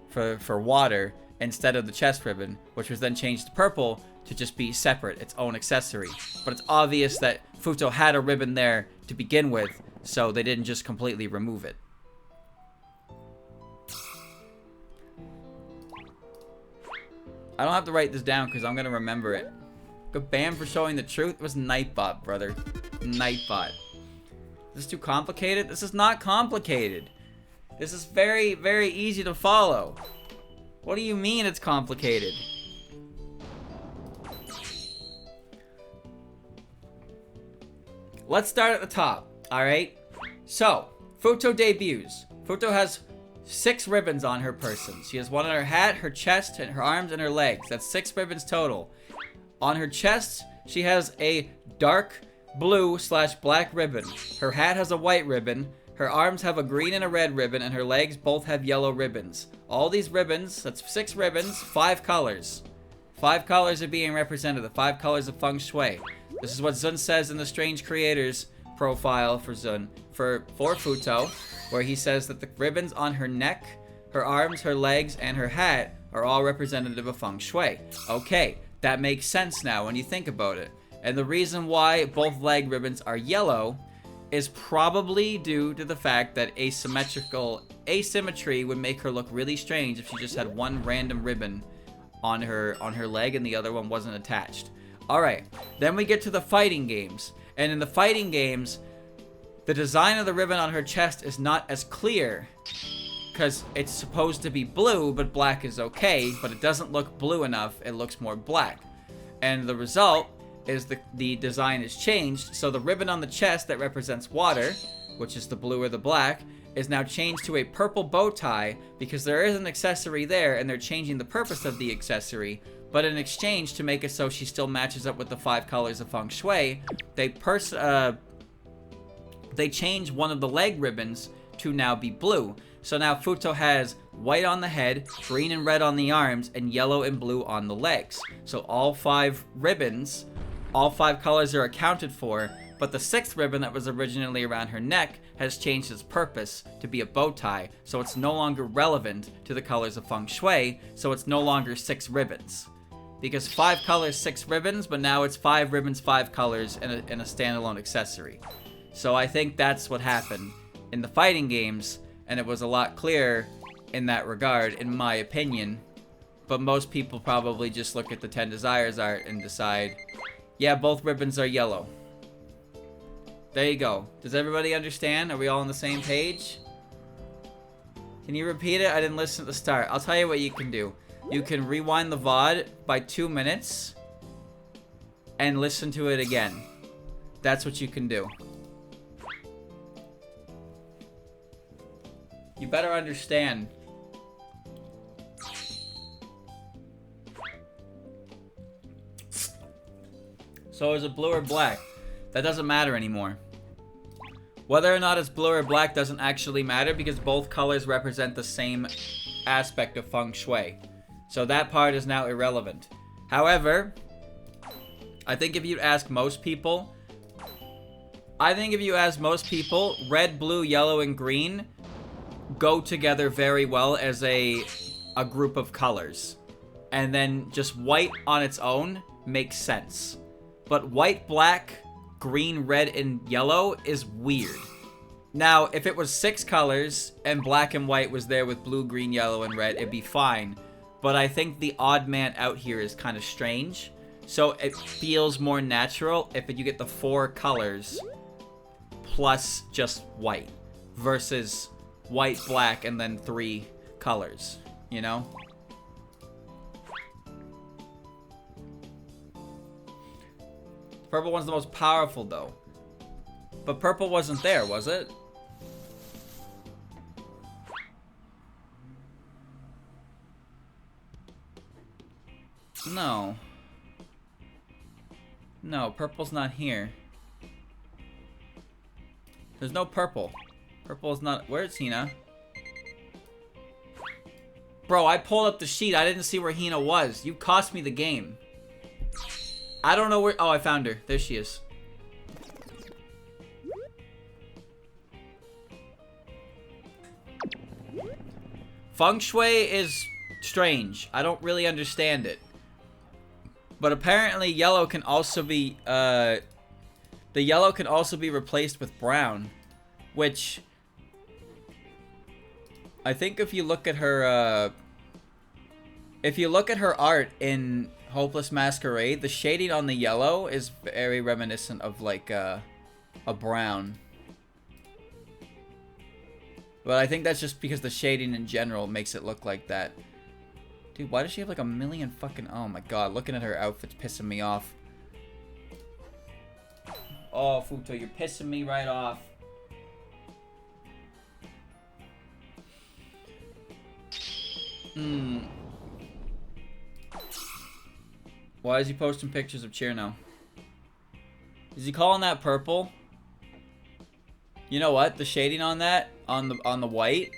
for water instead of the chest ribbon, which was then changed to purple to just be separate, its own accessory. But it's obvious that Futo had a ribbon there to begin with, so they didn't just completely remove it. I don't have to write this down because I'm going to remember it. Got banned for showing the truth. It was Nightbot, brother. Nightbot. Is this too complicated? This is not complicated. This is very, very easy to follow. What do you mean it's complicated? Let's start at the top, alright? So, Futo debuts. Futo has 6 ribbons on her person. She has one on her hat, her chest, and her arms, and her legs. That's 6 ribbons total. On her chest, she has a dark blue/black ribbon. Her hat has a white ribbon. Her arms have a green and a red ribbon, and her legs both have yellow ribbons. All these ribbons, that's 6 ribbons, 5 colors. 5 colors are being represented, the 5 colors of Feng Shui. This is what Zun says in the Strange Creators profile for Zun, for Futo, where he says that the ribbons on her neck, her arms, her legs, and her hat are all representative of Feng Shui. Okay, that makes sense now when you think about it. And the reason why both leg ribbons are yellow is probably due to the fact that asymmetry would make her look really strange if she just had one random ribbon on her leg and the other one wasn't attached. Alright, then we get to the fighting games. And in the fighting games, the design of the ribbon on her chest is not as clear because it's supposed to be blue, but black is okay, but it doesn't look blue enough, it looks more black. And the result is the design is changed, so the ribbon on the chest that represents water, which is the blue or the black, is now changed to a purple bow tie because there is an accessory there and they're changing the purpose of the accessory, but in exchange to make it so she still matches up with the 5 colors of Feng Shui, they change one of the leg ribbons to now be blue. So now Futo has white on the head, green and red on the arms, and yellow and blue on the legs. So all 5 ribbons, all 5 colors are accounted for, but the 6th ribbon that was originally around her neck has changed its purpose to be a bow tie, so it's no longer relevant to the colors of Feng Shui, so it's no longer 6 ribbons. Because 5 colors, 6 ribbons, but now it's 5 ribbons, 5 colors, and a standalone accessory. So I think that's what happened in the fighting games, and it was a lot clearer in that regard, in my opinion. But most people probably just look at the 10 Desires art and decide, yeah, both ribbons are yellow. There you go. Does everybody understand? Are we all on the same page? Can you repeat it? I didn't listen at the start. I'll tell you what you can do. You can rewind the VOD by 2 minutes and listen to it again. That's what you can do. You better understand. So is it blue or black? That doesn't matter anymore. Whether or not it's blue or black doesn't actually matter because both colors represent the same aspect of feng shui. So that part is now irrelevant. However, I think if you ask most people, red, blue, yellow, and green go together very well as a group of colors. And then just white on its own makes sense. But white, black, green, red, and yellow is weird. Now, if it was 6 colors and black and white was there with blue, green, yellow, and red, it'd be fine. But I think the odd man out here is kind of strange. So it feels more natural if you get the 4 colors plus just white versus white, black, and then 3 colors, you know? Purple one's the most powerful, though. But purple wasn't there, was it? No. No, purple's not here. There's no purple. Purple is not... Where's Hina? Bro, I pulled up the sheet. I didn't see where Hina was. You cost me the game. I don't know where... Oh, I found her. There she is. Feng Shui is strange. I don't really understand it. But apparently yellow can also be... the yellow can also be replaced with brown. Which... I think if you look at her... if you look at her art in Hopeless Masquerade, the shading on the yellow is very reminiscent of like a brown. But I think that's just because the shading in general makes it look like that. Dude, why does she have like a million fucking... Oh my god, looking at her outfit's pissing me off. Oh, Futo, you're pissing me right off. Why is he posting pictures of Cheerno? Is he calling that purple? You know what? The shading on that, on the white,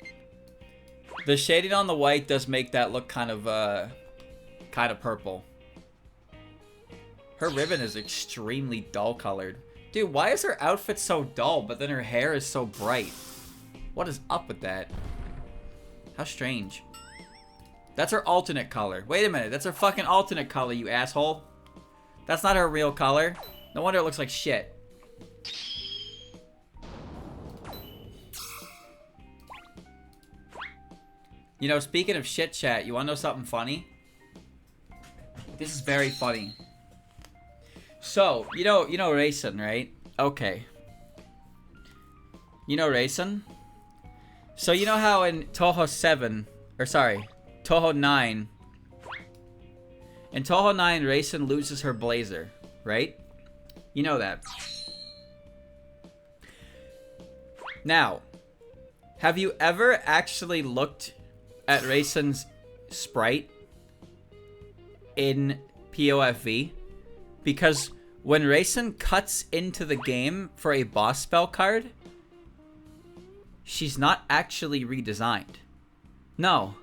the shading on the white does make that look kind of purple. Her ribbon is extremely dull colored. Dude, why is her outfit so dull, but then her hair is so bright? What is up with that? How strange. That's her alternate color. Wait a minute, that's her fucking alternate color, you asshole. That's not her real color. No wonder it looks like shit. You know, speaking of shit chat, you wanna know something funny? This is very funny. So, you know Raisin, right? Okay. You know Raisin? So you know how in Toho 7, or sorry, Toho 9. In Toho 9, Raisin loses her blazer, right? You know that. Now, have you ever actually looked at Raisin's sprite in POFV? Because when Raisin cuts into the game for a boss spell card, she's not actually redesigned. No.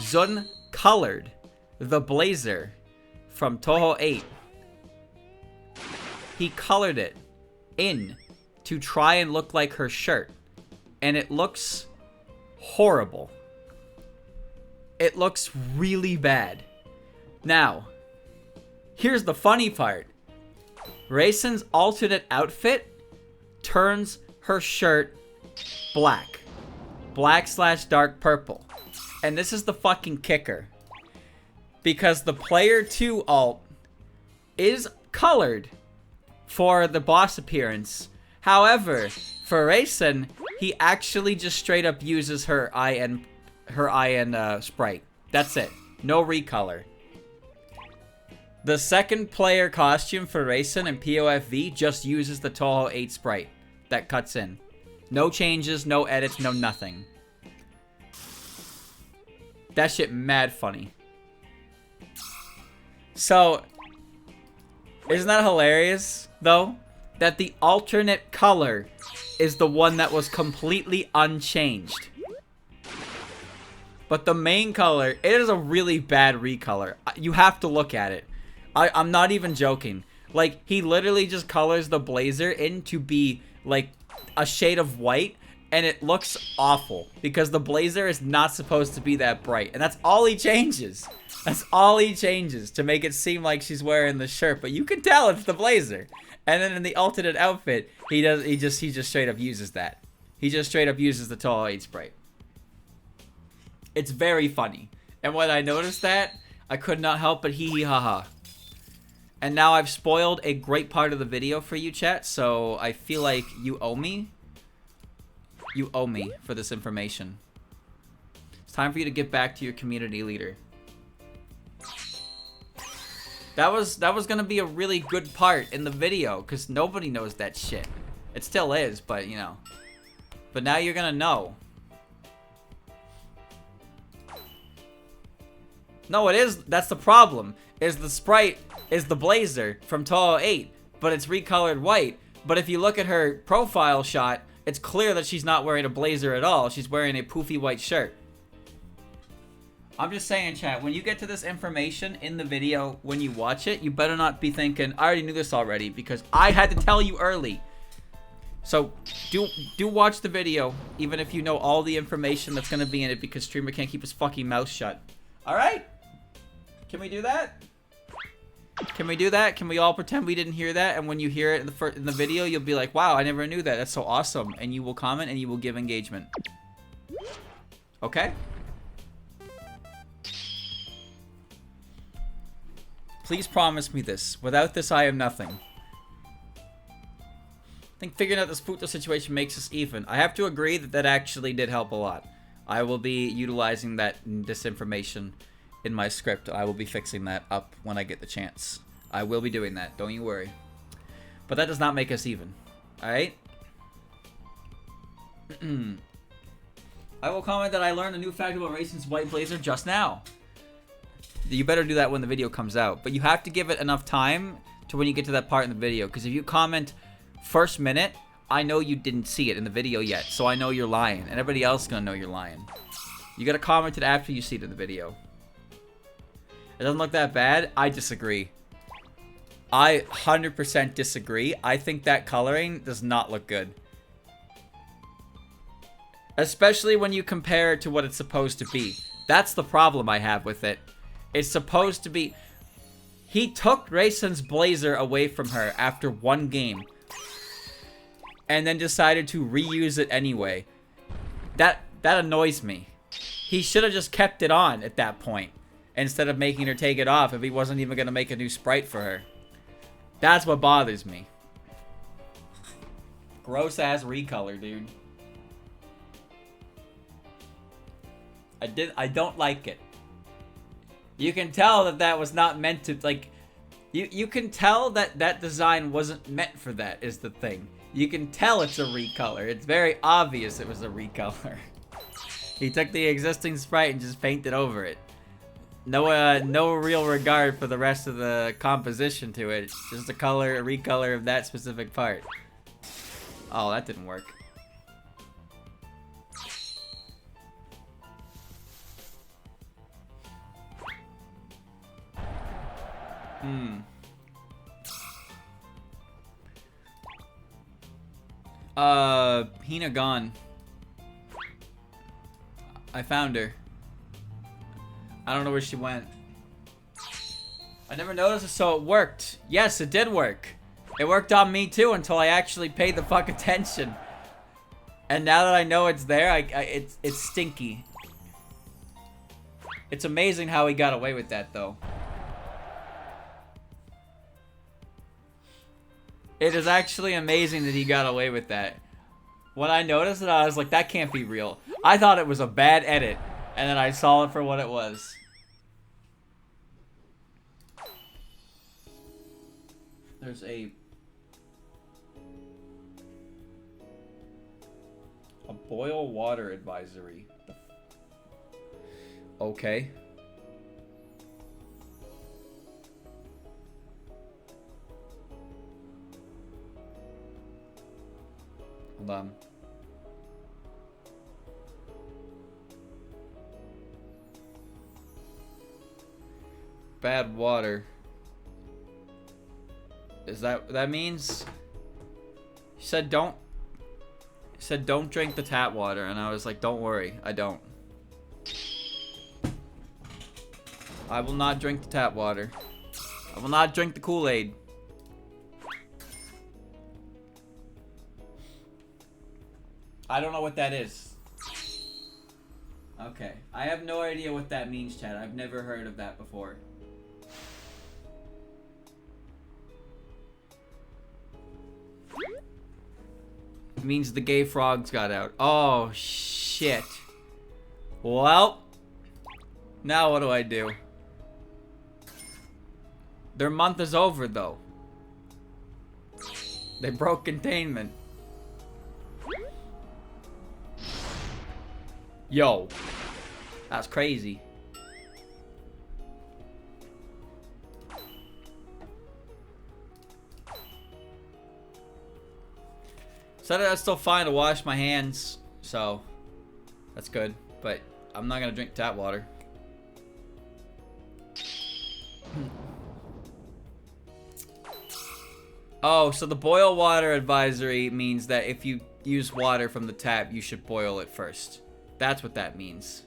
Zun colored the blazer from Toho 8. He colored it in to try and look like her shirt. And it looks horrible. It looks really bad. Now, here's the funny part. Raisin's alternate outfit turns her shirt black. Black/dark purple. And this is the fucking kicker. because the player 2 alt is colored for the boss appearance. However, for Raisin, he actually just straight up uses her IN sprite. That's it. No recolor. The second player costume for Raisin and POFV just uses the Toho 8 sprite that cuts in. No changes, no edits, no nothing. That shit mad funny. So, isn't that hilarious, though? That the alternate color is the one that was completely unchanged. But the main color, it is a really bad recolor. You have to look at it. I'm not even joking. Like, he literally just colors the blazer in to be, like, a shade of white. And it looks awful. Because the blazer is not supposed to be that bright. And that's all he changes. That's all he changes. To make it seem like she's wearing the shirt. But you can tell it's the blazer. And then in the alternate outfit, he just straight up uses that. He just straight up uses the Toho 8 sprite. It's very funny. And when I noticed that, I could not help but hee hee ha ha. And now I've spoiled a great part of the video for you, chat, so I feel like you owe me. You owe me for this information. It's time for you to get back to your community leader. That was gonna be a really good part in the video, because nobody knows that shit. It still is, but you know. But now you're gonna know. No, it is. That's the problem. Is the sprite is the blazer from Toho 8, but it's recolored white. But if you look at her profile shot, it's clear that she's not wearing a blazer at all. She's wearing a poofy white shirt. I'm just saying, chat, when you get to this information in the video, when you watch it, you better not be thinking, I already knew this already, because I had to tell you early. So, do watch the video, even if you know all the information that's going to be in it, because streamer can't keep his fucking mouth shut. Alright? Can we do that? Can we do that? Can we all pretend we didn't hear that? And when you hear it in the video, you'll be like, wow, I never knew that. That's so awesome. And you will comment and you will give engagement. Okay? Please promise me this. Without this, I am nothing. I think figuring out this Futo situation makes us even. I have to agree that that actually did help a lot. I will be utilizing this information in my script. I will be fixing that up when I get the chance. I will be doing that. Don't you worry. But that does not make us even. Alright? I will comment that I learned a new fact about Raisin's white blazer just now. You better do that when the video comes out. But you have to give it enough time to when you get to that part in the video. Because if you comment first minute, I know you didn't see it in the video yet. So I know you're lying. And everybody else is going to know you're lying. You got to comment it after you see it in the video. It doesn't look that bad. I disagree. I 100% disagree. I think that coloring does not look good. Especially when you compare it to what it's supposed to be. That's the problem I have with it. It's supposed to be... He took Raisin's blazer away from her after one game. And then decided to reuse it anyway. That annoys me. He should have just kept it on at that point. Instead of making her take it off if he wasn't even going to make a new sprite for her. That's what bothers me. Gross ass recolor, dude. I don't like it. You can tell that was not meant to, like... You can tell that design wasn't meant for that, is the thing. You can tell it's a recolor. It's very obvious it was a recolor. He took the existing sprite and just painted over it. No real regard for the rest of the composition to it. It's just a recolor of that specific part. Oh, that didn't work. Hina gone. I found her. I don't know where she went. I never noticed it, so it worked. Yes, it did work. It worked on me too until I actually paid the fuck attention. And now that I know it's there, it's stinky. It's amazing how he got away with that, though. It is actually amazing that he got away with that. When I noticed it, I was like, that can't be real. I thought it was a bad edit, and then I saw it for what it was. There's a boil water advisory. Okay. Hold on. Bad water. Is that means? He said don't drink the tap water, and I was like, don't worry, I don't. I will not drink the tap water. I will not drink the Kool-Aid. I don't know what that is. Okay. I have no idea what that means, Chad. I've never heard of that before. It means the gay frogs got out. Oh, shit. Well, now what do I do? Their month is over, though. They broke containment. Yo. That's crazy. Said I was still fine to wash my hands, so that's good. But I'm not gonna drink tap water. Oh, so the boil water advisory means that if you use water from the tap, you should boil it first. That's what that means.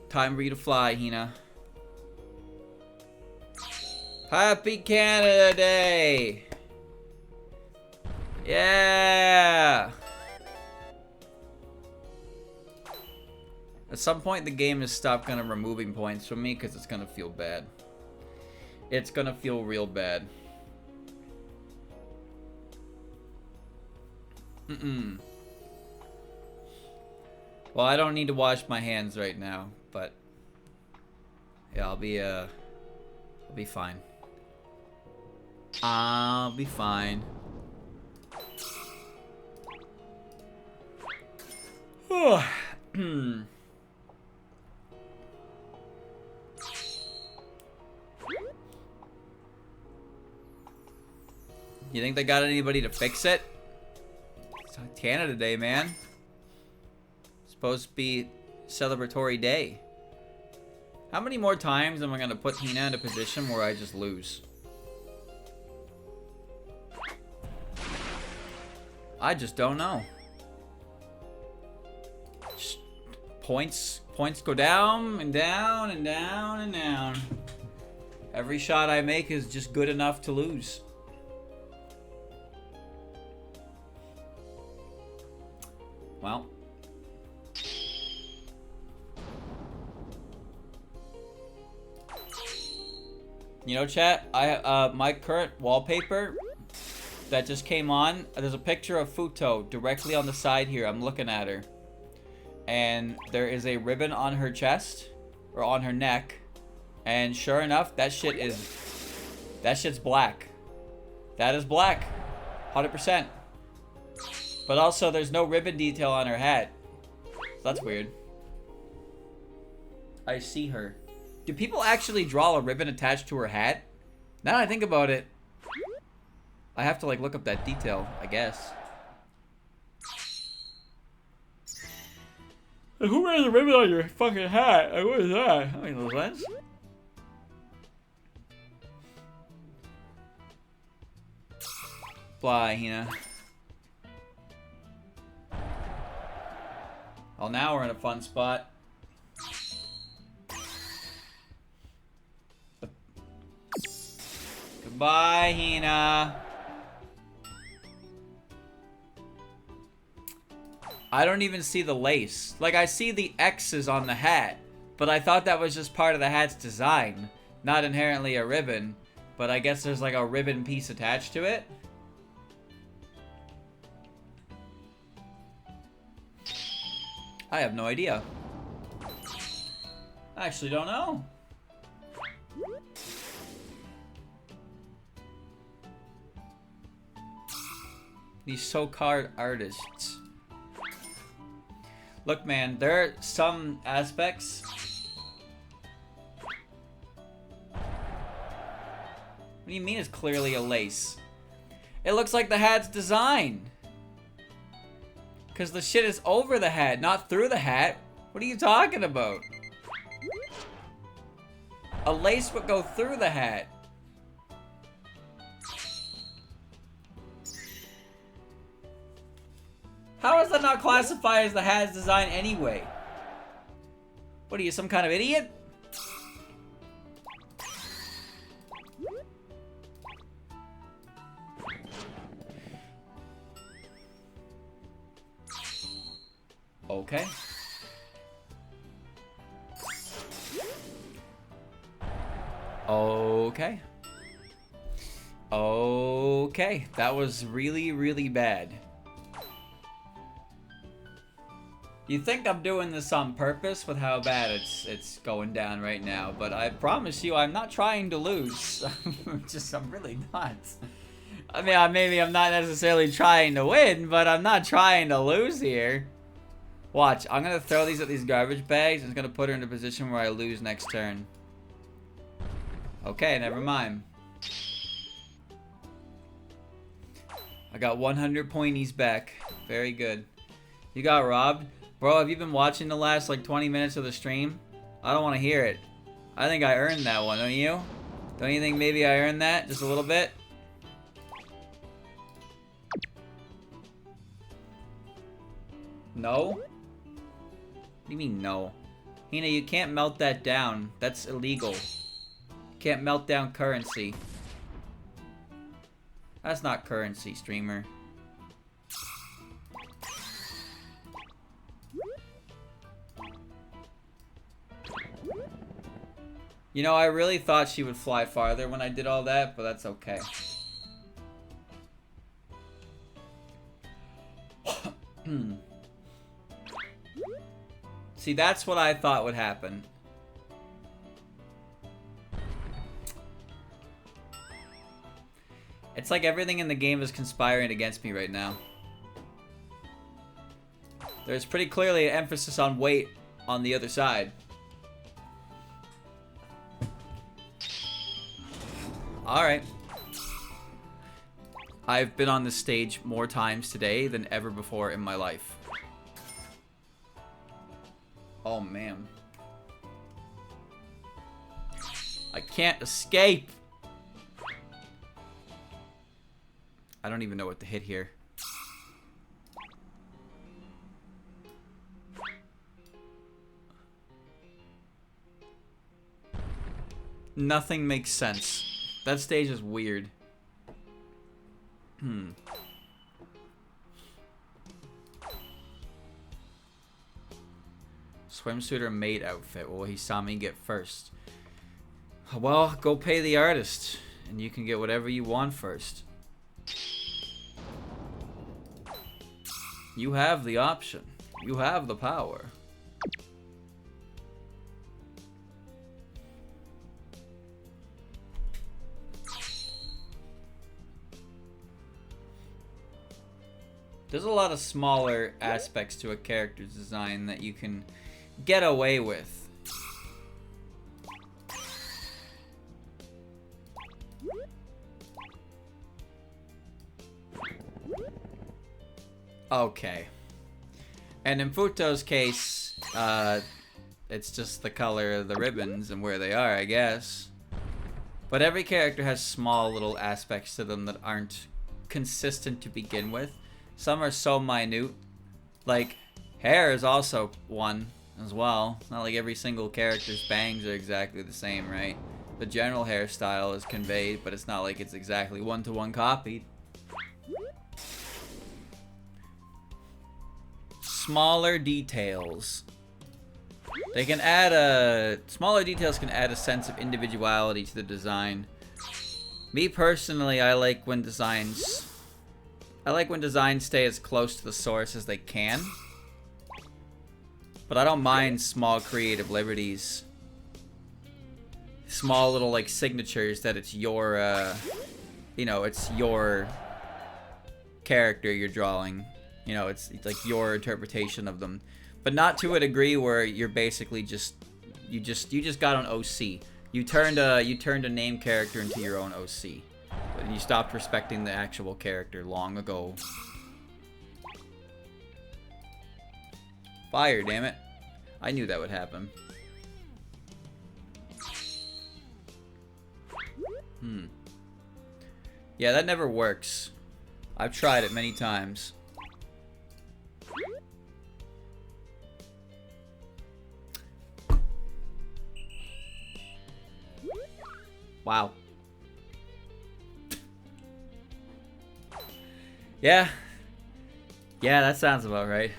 Time for you to fly, Hina. Happy Canada Day! Yeah! At some point, the game has stopped kind of removing points from me because it's gonna feel bad. It's gonna feel real bad. Well, I don't need to wash my hands right now, but yeah, I'll be fine. I'll be fine. You think they got anybody to fix it? It's Canada Day, man. It's supposed to be a celebratory day. How many more times am I gonna put Hina in a position where I just lose? I just don't know. Just points go down and down and down and down. Every shot I make is just good enough to lose. Well. You know, chat, my current wallpaper that just came on, there's a picture of Futo directly on the side here. I'm looking at her. And there is a ribbon on her chest, or on her neck. And sure enough, that shit's black. That is black. 100%. But also, there's no ribbon detail on her hat. So that's weird. I see her. Do people actually draw a ribbon attached to her hat? Now that I think about it, I have to like look up that detail, I guess. Who wears a ribbon on your fucking hat? Like, what is that? That makes no sense. Fly, Hina. Well, now we're in a fun spot. Good Bye, Hina. I don't even see the lace. Like, I see the X's on the hat, but I thought that was just part of the hat's design, not inherently a ribbon. But I guess there's like a ribbon piece attached to it. I have no idea. I actually don't know. These so-called artists. Look, man, there are some aspects. What do you mean it's clearly a lace? It looks like the hat's design. Because the shit is over the hat, not through the hat. What are you talking about? A lace would go through the hat. How is that not classified as the hat's design anyway? What are you, some kind of idiot? Okay. Okay. Okay. That was really, really bad. You think I'm doing this on purpose with how bad it's going down right now, but I promise you I'm not trying to lose. I'm really not. I mean, maybe I'm not necessarily trying to win, but I'm not trying to lose here. Watch, I'm gonna throw these at these garbage bags and it's gonna put her in a position where I lose next turn. Okay, never mind. I got 100 pointies back. Very good. You got robbed? Bro, have you been watching the last like 20 minutes of the stream? I don't want to hear it. I think I earned that one, don't you? Don't you think maybe I earned that? Just a little bit? No? What do you mean no? Hina, you can't melt that down. That's illegal. You can't melt down currency. That's not currency, streamer. You know, I really thought she would fly farther when I did all that, but that's okay. See, that's what I thought would happen. It's like everything in the game is conspiring against me right now. There's pretty clearly an emphasis on weight on the other side. Alright. I've been on this stage more times today than ever before in my life. Oh, man. I can't escape! I don't even know what to hit here. Nothing makes sense. That stage is weird. Swimsuit or maid outfit? Well, he saw me get first. Well, go pay the artist, and you can get whatever you want first. You have the option. You have the power. There's a lot of smaller aspects to a character's design that you can get away with. Okay. And in Futo's case, it's just the color of the ribbons and where they are, I guess. But every character has small little aspects to them that aren't consistent to begin with. Some are so minute. Like, hair is also one as well. It's not like every single character's bangs are exactly the same, right? The general hairstyle is conveyed, but it's not like it's exactly one-to-one copied. Smaller details. They can add a... Smaller details can add a sense of individuality to the design. Me personally, I like when designs stay as close to the source as they can. But I don't mind small creative liberties. Small little, like, signatures that it's your, you know, it's your character you're drawing. You know, it's like your interpretation of them. But not to a degree where you're basically just... You just got an OC. You turned a name character into your own OC. And you stopped respecting the actual character long ago. Fire, damn it. I knew that would happen. Yeah, that never works. I've tried it many times. Wow. Yeah. Yeah, that sounds about right.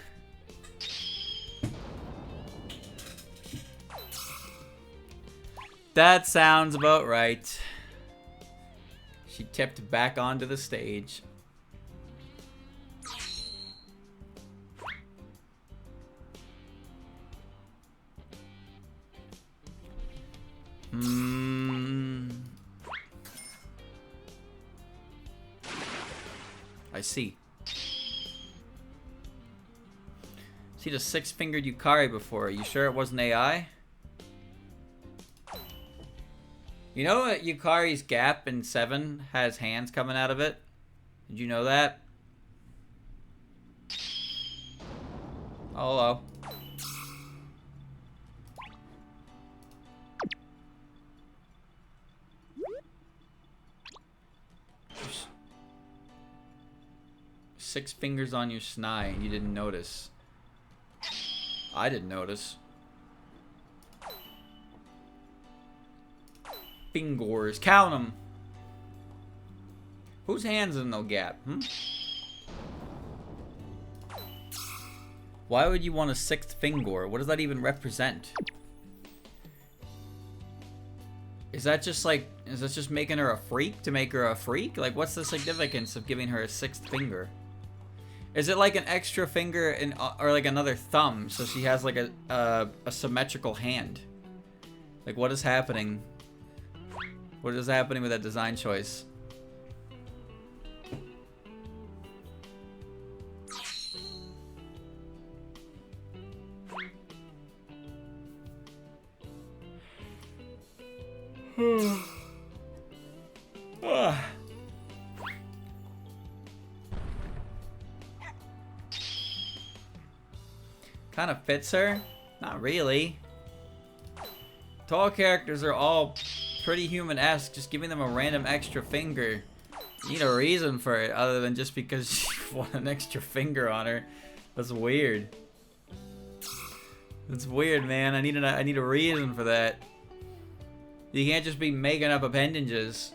That sounds about right. She tipped back onto the stage. I see. See the six-fingered Yukari before. Are you sure it wasn't AI? You know that Yukari's gap in 7 has hands coming out of it? Did you know that? Oh, hello. Six fingers on your snai and you didn't notice. I didn't notice. Fingers. Count them. Whose hands in no gap? Why would you want a sixth finger? What does that even represent? Is that just like, is that just making her a freak to make her a freak? Like, what's the significance of giving her a sixth finger? Is it like an extra finger in, or like another thumb, so she has like a symmetrical hand? Like, what is happening? What is happening with that design choice? Kind of fits her. Not really. Tall characters are all pretty human-esque. Just giving them a random extra finger. You need a reason for it other than just because you want an extra finger on her. That's weird. That's weird, man. I need a reason for that. You can't just be making up appendages.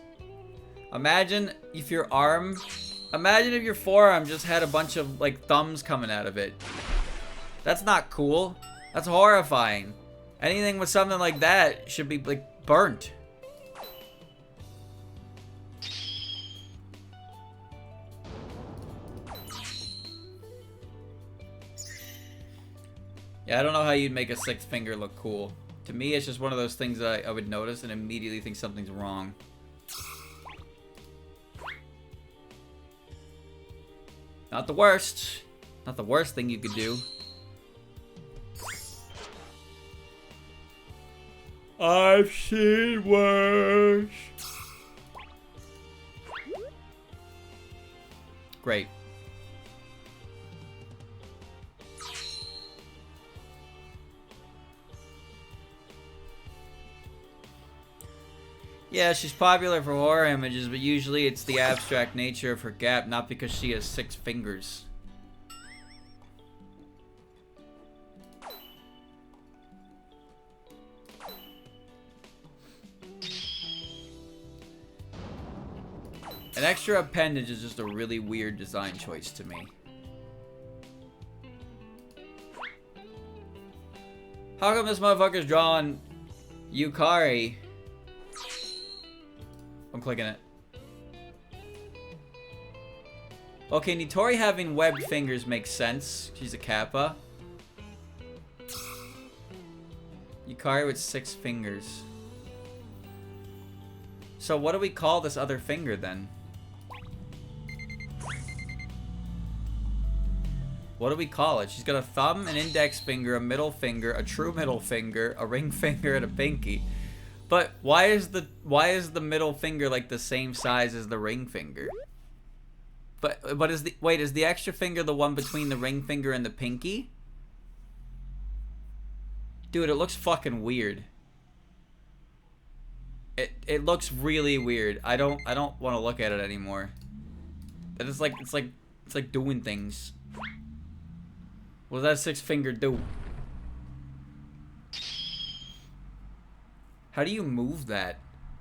Imagine if your arm... Imagine if your forearm just had a bunch of, like, thumbs coming out of it. That's not cool. That's horrifying. Anything with something like that should be, like, burnt. Yeah, I don't know how you'd make a sixth finger look cool. To me, it's just one of those things that I would notice and immediately think something's wrong. Not the worst. Not the worst thing you could do. I've seen worse. Great. Yeah, she's popular for horror images, but usually it's the abstract nature of her gap, not because she has 6 fingers. An extra appendage is just a really weird design choice to me. How come this motherfucker's drawing Yukari? I'm clicking it. Okay, Nitori having webbed fingers makes sense. She's a Kappa. Yukari with 6 fingers. So what do we call this other finger then? What do we call it? She's got a thumb, an index finger, a middle finger, a true middle finger, a ring finger, and a pinky. But why is the middle finger like the same size as the ring finger? But is the extra finger the one between the ring finger and the pinky? Dude, it looks fucking weird. It looks really weird. I don't want to look at it anymore. It's like doing things. What does that 6th finger do? How do you move that?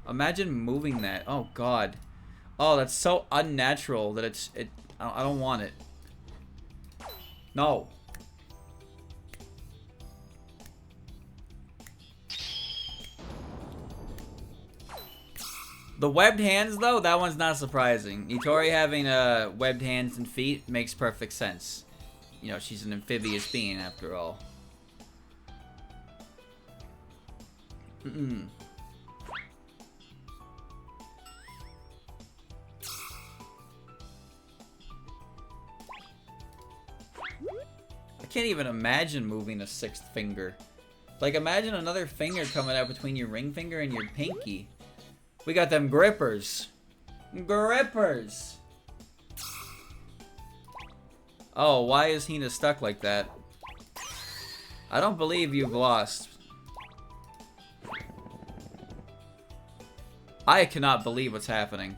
Imagine moving that. Oh god. Oh, that's so unnatural that I don't want it. No. The webbed hands though, that one's not surprising. Nitori having webbed hands and feet makes perfect sense. You know, she's an amphibious being after all. I can't even imagine moving a 6th finger. Like, imagine another finger coming out between your ring finger and your pinky. We got them grippers. Grippers! Oh, why is Hina stuck like that? I don't believe you've lost. I cannot believe what's happening.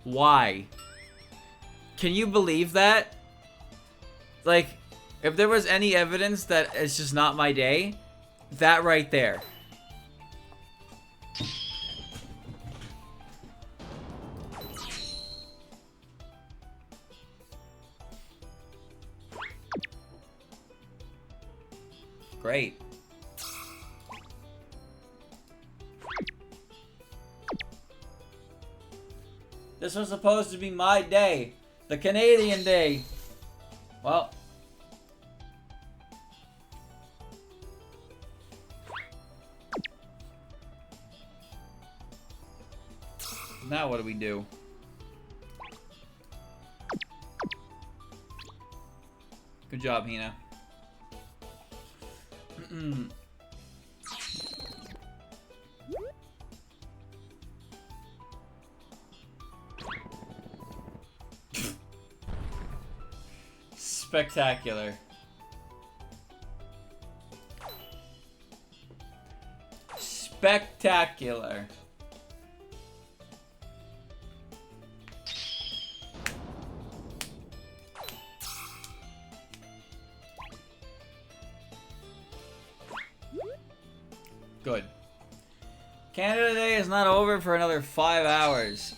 Why? Can you believe that? Like, if there was any evidence that it's just not my day, that right there. Great. This was supposed to be my day. The Canadian day. Well. Now what do we do? Good job, Hina. Spectacular. Spectacular. Good. Canada Day is not over for another 5 hours.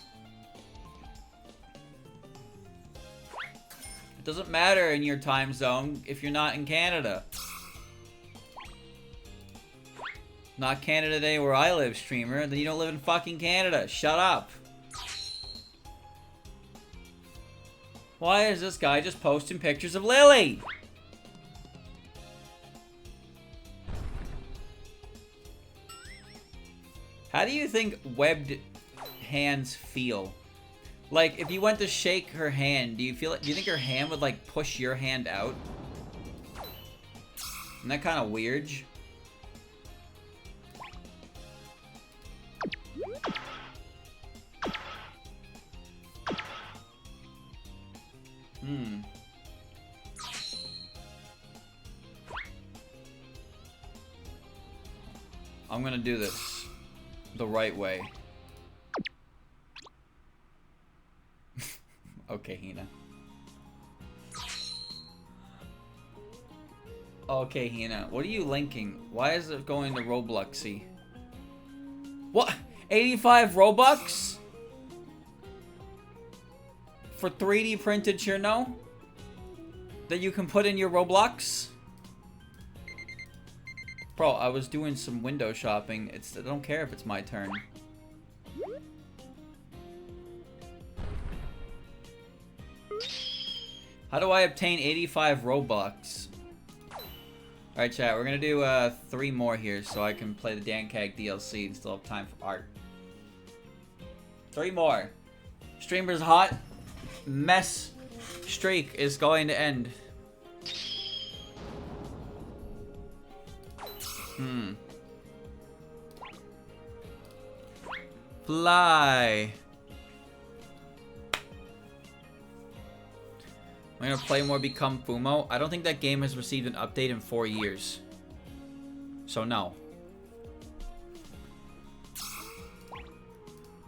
It doesn't matter in your time zone if you're not in Canada. Not Canada Day where I live, streamer. Then you don't live in fucking Canada. Shut up. Why is this guy just posting pictures of Lily? How do you think webbed hands feel? Like, if you went to shake her hand, do you think her hand would, like, push your hand out? Isn't that kind of weird? I'm gonna do this the right way. Okay, Hina. Okay, Hina. What are you linking? Why is it going to Robloxy? What? 85 Robux? For 3D printed Cherno? That you can put in your Roblox? Bro, I was doing some window shopping. I don't care if it's my turn. How do I obtain 85 Robux? Alright, chat, we're gonna do 3 more here so I can play the Dankag DLC and still have time for art. 3 more. Streamer's hot mess streak is going to end. Fly. I'm gonna play more Become Fumo. I don't think that game has received an update in 4 years. So no.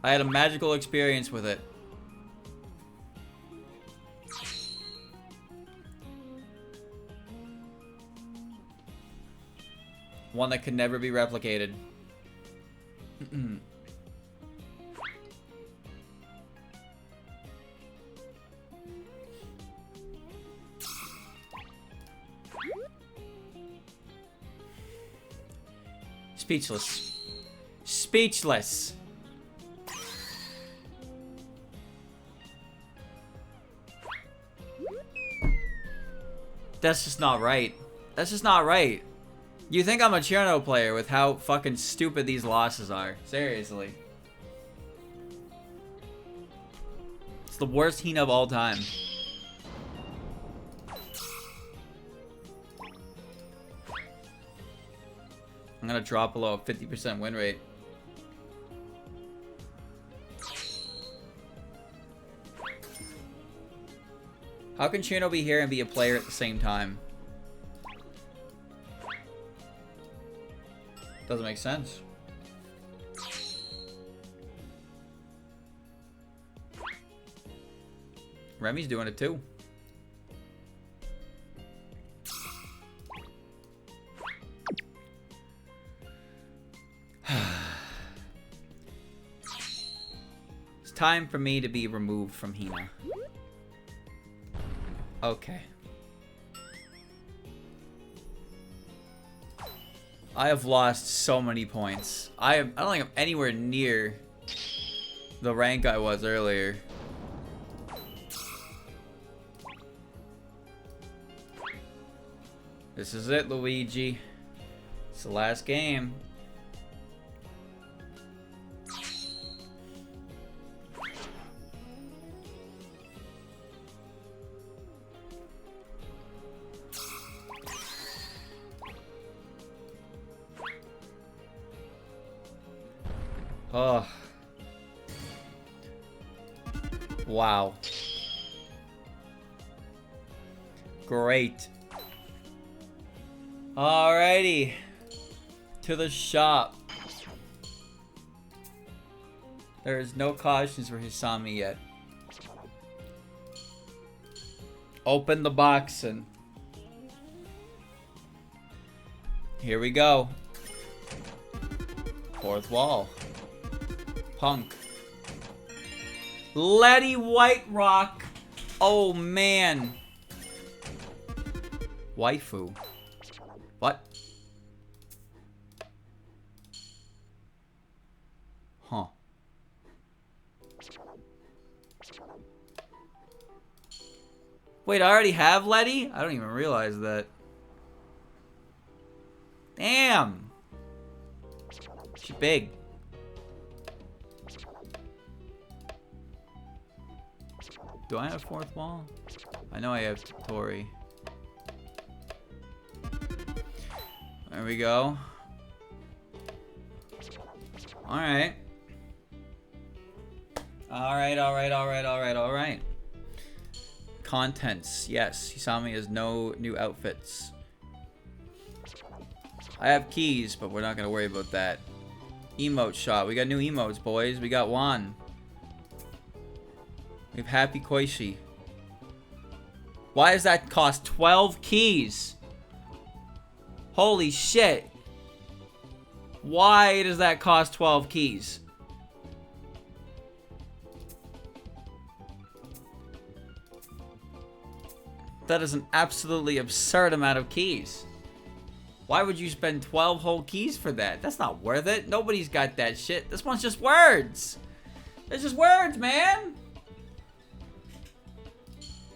I had a magical experience with it. One that could never be replicated. Speechless. Speechless. That's just not right. That's just not right. You think I'm a Cherno player with how fucking stupid these losses are. Seriously. It's the worst Hina of all time. I'm gonna drop below a 50% win rate. How can Cherno be here and be a player at the same time? Doesn't make sense. Remy's doing it too. It's time for me to be removed from Hina. Okay. I have lost so many points. I don't think I'm anywhere near the rank I was earlier. This is it, Luigi. It's the last game. Oh. Wow. Great. Alrighty. To the shop. There is no cautions for Hisami yet. Open the box and... here we go. Fourth wall. Punk. Letty White Rock. Oh man. Waifu. What? Huh. Wait, I already have Letty? I don't even realize that. Damn. She's big. Do I have fourth wall? I know I have Tori. There we go. Alright. Alright. Contents. Yes, Hisami has no new outfits. I have keys, but we're not going to worry about that. Emote shot. We got new emotes, boys. We got one. We have Happy Koishi. Why does that cost 12 keys? Holy shit. Why does that cost 12 keys? That is an absolutely absurd amount of keys. Why would you spend 12 whole keys for that? That's not worth it. Nobody's got that shit. This one's just words. It's just words, man.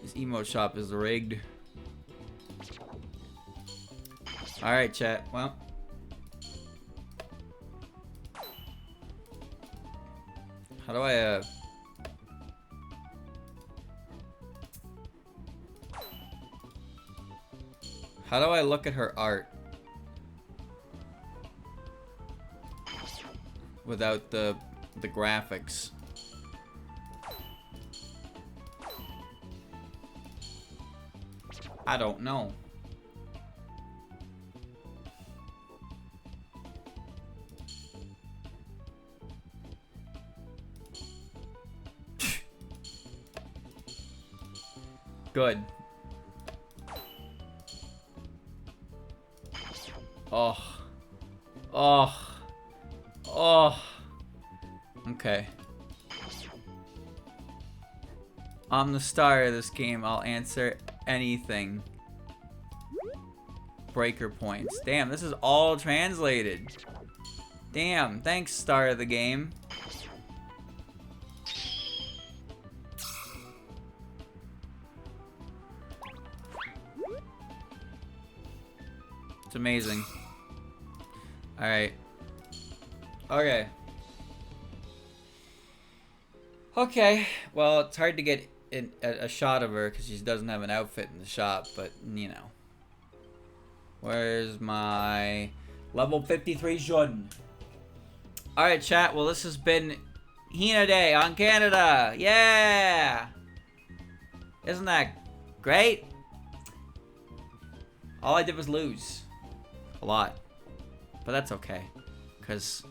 This emote shop is rigged. Alright, chat. Well. How do I, How do I look at her art without the graphics? I don't know. Good. Oh. Oh. Oh. Okay. I'm the star of this game. I'll answer anything. Breaker points. Damn, this is all translated. Damn, thanks, star of the game. It's amazing. Alright. Okay. Okay. Well, it's hard to get a shot of her because she doesn't have an outfit in the shop, but, you know. Where's my level 53 Jun? Alright, chat. Well, this has been Hina Day on CaHinada. Yeah! Isn't that great? All I did was lose. A lot. But that's okay. Because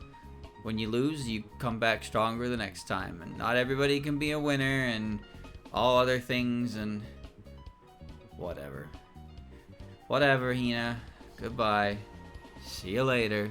when you lose, you come back stronger the next time. And not everybody can be a winner and all other things and whatever. Whatever, Hina. Goodbye. See you later.